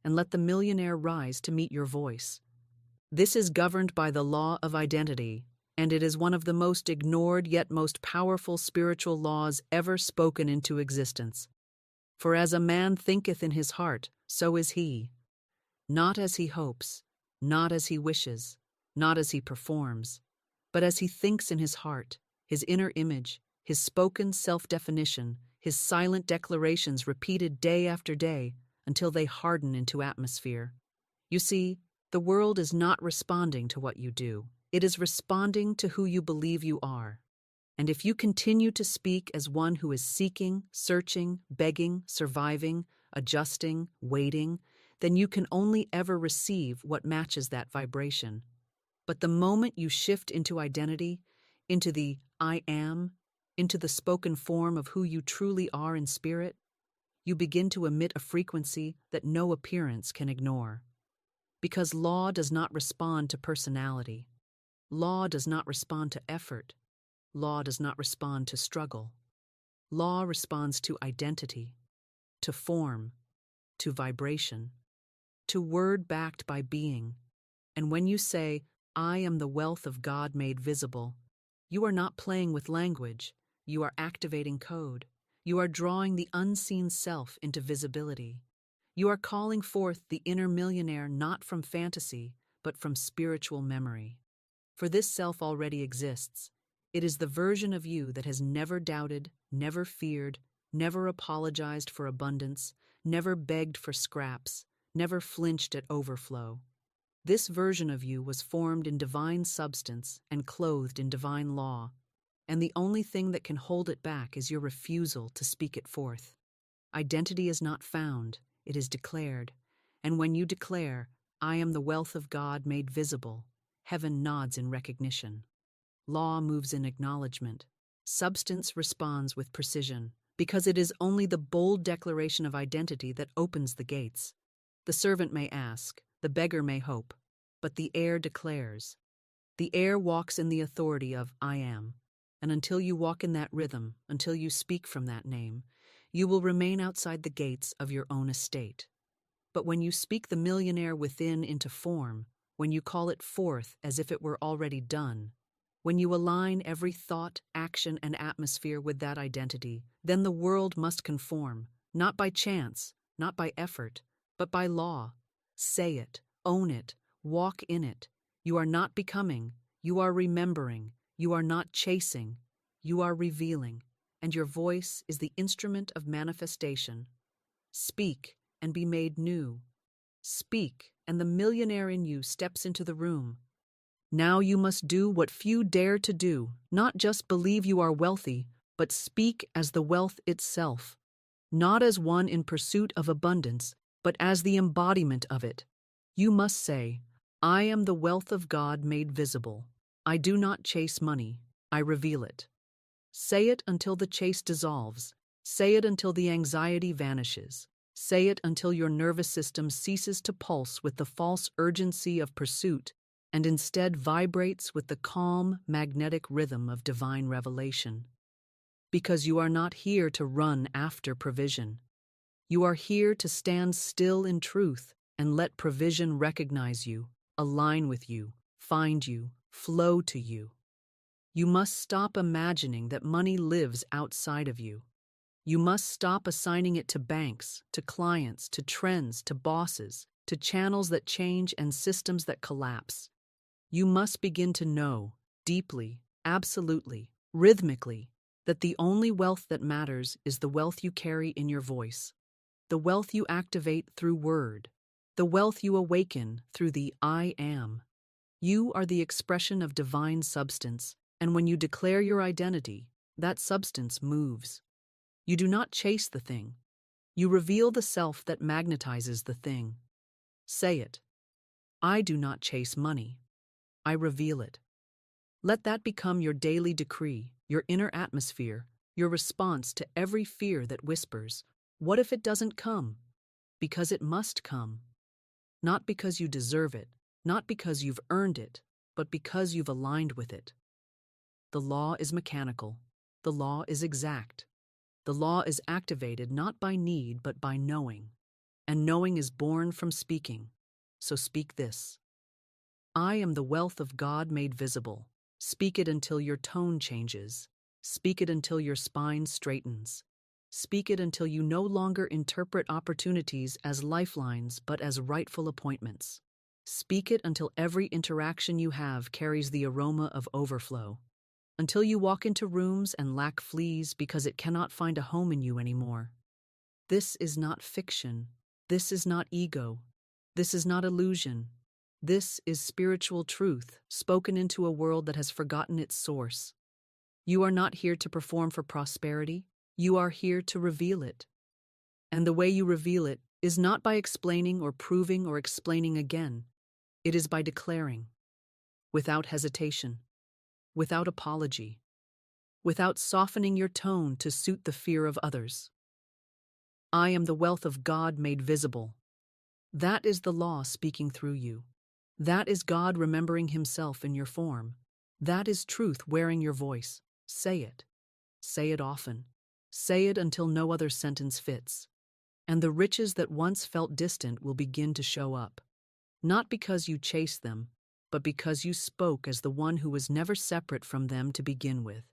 And let the millionaire rise to meet your voice. This is governed by the law of identity, and it is one of the most ignored yet most powerful spiritual laws ever spoken into existence. For as a man thinketh in his heart, so is he. Not as he hopes, not as he wishes, not as he performs, but as he thinks in his heart, his inner image, his spoken self-definition, his silent declarations repeated day after day until they harden into atmosphere. You see, the world is not responding to what you do. It is responding to who you believe you are. And if you continue to speak as one who is seeking, searching, begging, surviving, adjusting, waiting, then you can only ever receive what matches that vibration. But the moment you shift into identity, into the I am, into the spoken form of who you truly are in spirit, you begin to emit a frequency that no appearance can ignore. Because law does not respond to personality. Law does not respond to effort. Law does not respond to struggle. Law responds to identity, to form, to vibration, to word backed by being. And when you say, I am the wealth of God made visible, you are not playing with language. You are activating code. You are drawing the unseen self into visibility. You are calling forth the inner millionaire not from fantasy, but from spiritual memory. For this self already exists. It is the version of you that has never doubted, never feared, never apologized for abundance, never begged for scraps, never flinched at overflow. This version of you was formed in divine substance and clothed in divine law, and the only thing that can hold it back is your refusal to speak it forth. Identity is not found, it is declared, and when you declare, I am the wealth of God made visible, heaven nods in recognition. Law moves in acknowledgement. Substance responds with precision, because it is only the bold declaration of identity that opens the gates. The servant may ask, the beggar may hope, but the heir declares. The heir walks in the authority of I am, and until you walk in that rhythm, until you speak from that name, you will remain outside the gates of your own estate. But when you speak the millionaire within into form, when you call it forth as if it were already done, when you align every thought, action, and atmosphere with that identity, then the world must conform, not by chance, not by effort, but by law. Say it, own it, walk in it. You are not becoming, you are remembering. You are not chasing, you are revealing. and your voice is the instrument of manifestation. Speak and be made new. Speak, and the millionaire in you steps into the room. Now you must do what few dare to do, not just believe you are wealthy, but speak as the wealth itself, not as one in pursuit of abundance, but as the embodiment of it. You must say, I am the wealth of God made visible. I do not chase money, I reveal it. Say it until the chase dissolves. Say it until the anxiety vanishes. Say it until your nervous system ceases to pulse with the false urgency of pursuit and instead vibrates with the calm, magnetic rhythm of divine revelation. Because you are not here to run after provision. You are here to stand still in truth and let provision recognize you, align with you, find you, flow to you. You must stop imagining that money lives outside of you. You must stop assigning it to banks, to clients, to trends, to bosses, to channels that change and systems that collapse. You must begin to know, deeply, absolutely, rhythmically, that the only wealth that matters is the wealth you carry in your voice, the wealth you activate through word, the wealth you awaken through the I am. You are the expression of divine substance, and when you declare your identity, that substance moves. You do not chase the thing. You reveal the self that magnetizes the thing. Say it. I do not chase money. I reveal it. Let that become your daily decree, your inner atmosphere, your response to every fear that whispers, what if it doesn't come? Because it must come. Not because you deserve it, not because you've earned it, but because you've aligned with it. The law is mechanical. The law is exact. The law is activated not by need but by knowing. And knowing is born from speaking. So speak this. I am the wealth of God made visible. Speak it until your tone changes. Speak it until your spine straightens. Speak it until you no longer interpret opportunities as lifelines but as rightful appointments. Speak it until every interaction you have carries the aroma of overflow. Until you walk into rooms and lack fleas because it cannot find a home in you anymore. This is not fiction. This is not ego. This is not illusion. This is spiritual truth spoken into a world that has forgotten its source. You are not here to perform for prosperity. You are here to reveal it. And the way you reveal it is not by explaining or proving or explaining again. It is by declaring, without hesitation, without apology, without softening your tone to suit the fear of others. I am the wealth of God made visible. That is the law speaking through you. That is God remembering himself in your form. That is truth wearing your voice. Say it. Say it often. Say it until no other sentence fits. And the riches that once felt distant will begin to show up. Not because you chased them, but because you spoke as the one who was never separate from them to begin with.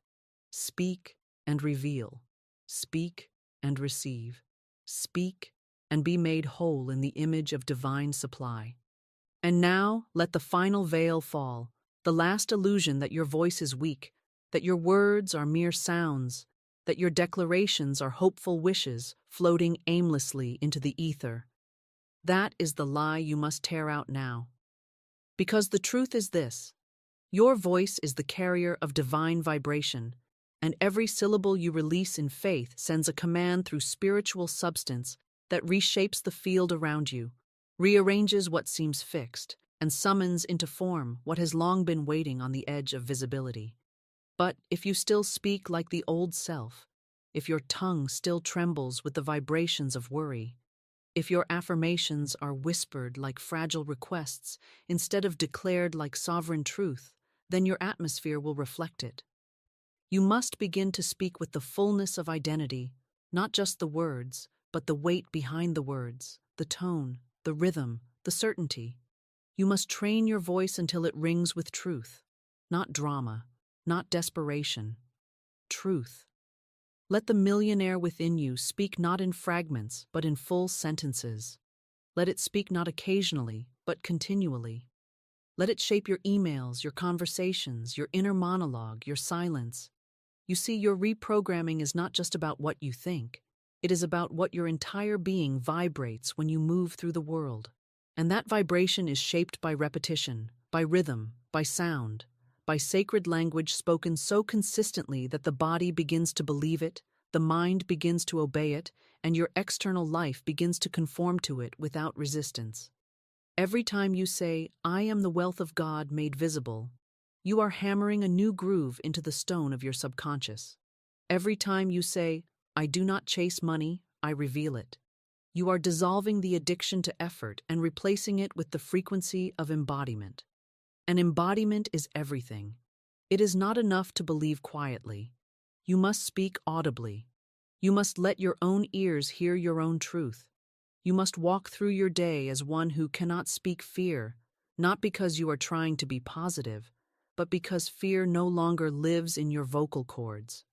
Speak and reveal. Speak and receive. Speak and be made whole in the image of divine supply. And now let the final veil fall, the last illusion that your voice is weak, that your words are mere sounds, that your declarations are hopeful wishes floating aimlessly into the ether. That is the lie you must tear out now. Because the truth is this: your voice is the carrier of divine vibration, and every syllable you release in faith sends a command through spiritual substance that reshapes the field around you, rearranges what seems fixed, and summons into form what has long been waiting on the edge of visibility. But if you still speak like the old self, if your tongue still trembles with the vibrations of worry, if your affirmations are whispered like fragile requests instead of declared like sovereign truth, then your atmosphere will reflect it. You must begin to speak with the fullness of identity, not just the words, but the weight behind the words, the tone, the rhythm, the certainty. You must train your voice until it rings with truth, not drama, not desperation. Truth. Let the millionaire within you speak not in fragments, but in full sentences. Let it speak not occasionally, but continually. Let it shape your emails, your conversations, your inner monologue, your silence. You see, your reprogramming is not just about what you think. It is about what your entire being vibrates when you move through the world. And that vibration is shaped by repetition, by rhythm, by sound, by sacred language spoken so consistently that the body begins to believe it, the mind begins to obey it, and your external life begins to conform to it without resistance. Every time you say, "I am the wealth of God made visible," you are hammering a new groove into the stone of your subconscious. Every time you say, "I do not chase money, I reveal it," you are dissolving the addiction to effort and replacing it with the frequency of embodiment. And embodiment is everything. It is not enough to believe quietly. You must speak audibly. You must let your own ears hear your own truth. You must walk through your day as one who cannot speak fear, not because you are trying to be positive, but because fear no longer lives in your vocal cords.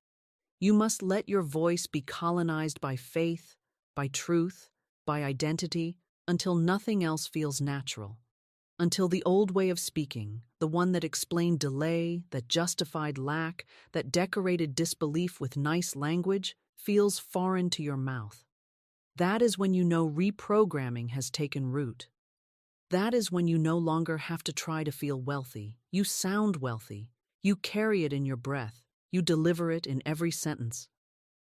You must let your voice be colonized by faith, by truth, by identity, until nothing else feels natural. Until the old way of speaking, the one that explained delay, that justified lack, that decorated disbelief with nice language, feels foreign to your mouth. That is when you know reprogramming has taken root. That is when you no longer have to try to feel wealthy. You sound wealthy. You carry it in your breath. You deliver it in every sentence.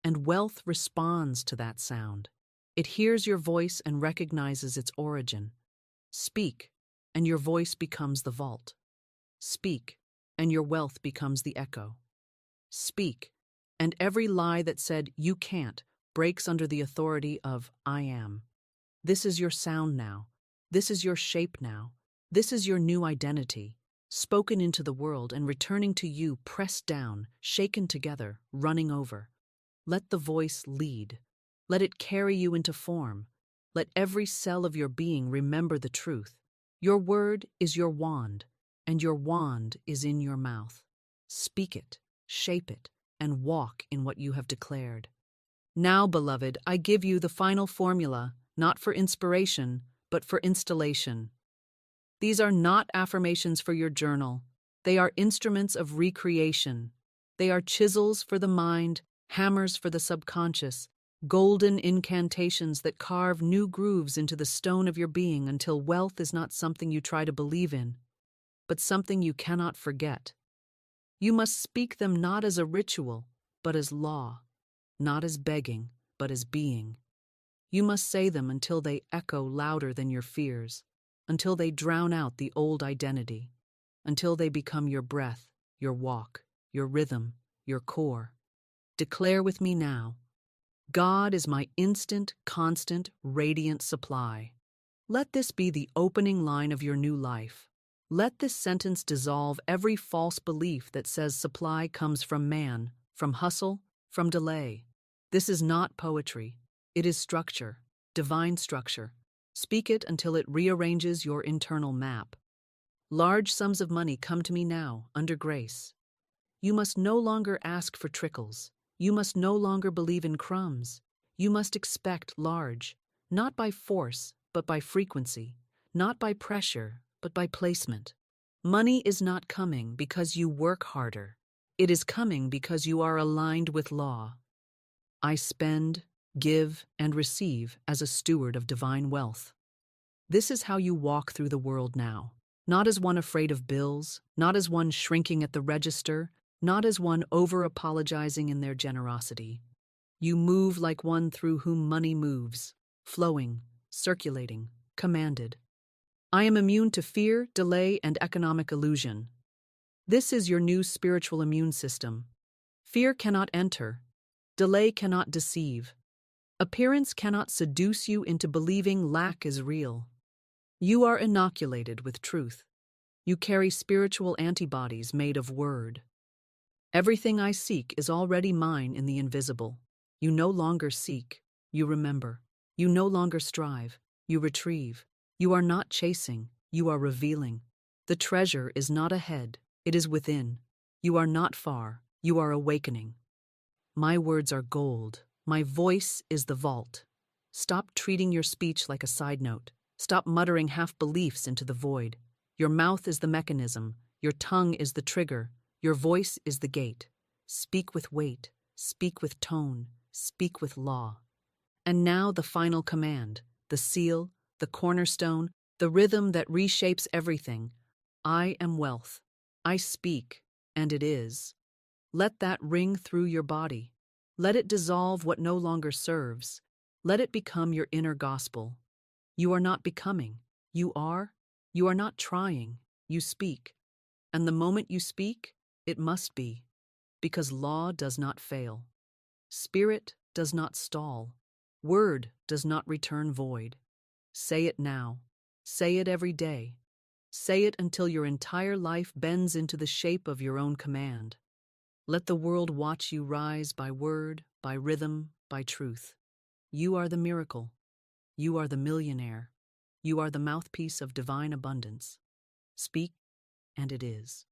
And wealth responds to that sound. It hears your voice and recognizes its origin. Speak, and your voice becomes the vault. Speak, and your wealth becomes the echo. Speak, and every lie that said "you can't" breaks under the authority of "I am." This is your sound now. This is your shape now. This is your new identity, spoken into the world and returning to you, pressed down, shaken together, running over. Let the voice lead. Let it carry you into form. Let every cell of your being remember the truth. Your word is your wand, and your wand is in your mouth. Speak it, shape it, and walk in what you have declared. Now, beloved, I give you the final formula, not for inspiration, but for installation. These are not affirmations for your journal. They are instruments of recreation. They are chisels for the mind, hammers for the subconscious, golden incantations that carve new grooves into the stone of your being until wealth is not something you try to believe in, but something you cannot forget. You must speak them not as a ritual, but as law, not as begging, but as being. You must say them until they echo louder than your fears, until they drown out the old identity, until they become your breath, your walk, your rhythm, your core. Declare with me now, God is my instant, constant, radiant supply. Let this be the opening line of your new life. Let this sentence dissolve every false belief that says supply comes from man, from hustle, from delay. This is not poetry. It is structure, divine structure. Speak it until it rearranges your internal map. Large sums of money come to me now, under grace. You must no longer ask for trickles. You must no longer believe in crumbs. You must expect large, not by force, but by frequency, not by pressure, but by placement. Money is not coming because you work harder. It is coming because you are aligned with law. I spend, give, and receive as a steward of divine wealth. This is how you walk through the world now, not as one afraid of bills, not as one shrinking at the register, not as one over-apologizing in their generosity. You move like one through whom money moves, flowing, circulating, commanded. I am immune to fear, delay, and economic illusion. This is your new spiritual immune system. Fear cannot enter. Delay cannot deceive. Appearance cannot seduce you into believing lack is real. You are inoculated with truth. You carry spiritual antibodies made of word. Everything I seek is already mine in the invisible. You no longer seek, you remember. You no longer strive, you retrieve. You are not chasing, you are revealing. The treasure is not ahead, it is within. You are not far, you are awakening. My words are gold. My voice is the vault. Stop treating your speech like a side note. Stop muttering half-beliefs into the void. Your mouth is the mechanism. Your tongue is the trigger. Your voice is the gate. Speak with weight, speak with tone, speak with law. And now the final command, the seal, the cornerstone, the rhythm that reshapes everything. I am wealth. I speak, and it is. Let that ring through your body. Let it dissolve what no longer serves. Let it become your inner gospel. You are not becoming. You are. You are not trying. You speak. And the moment you speak, it must be. Because law does not fail. Spirit does not stall. Word does not return void. Say it now. Say it every day. Say it until your entire life bends into the shape of your own command. Let the world watch you rise by word, by rhythm, by truth. You are the miracle. You are the millionaire. You are the mouthpiece of divine abundance. Speak, and it is.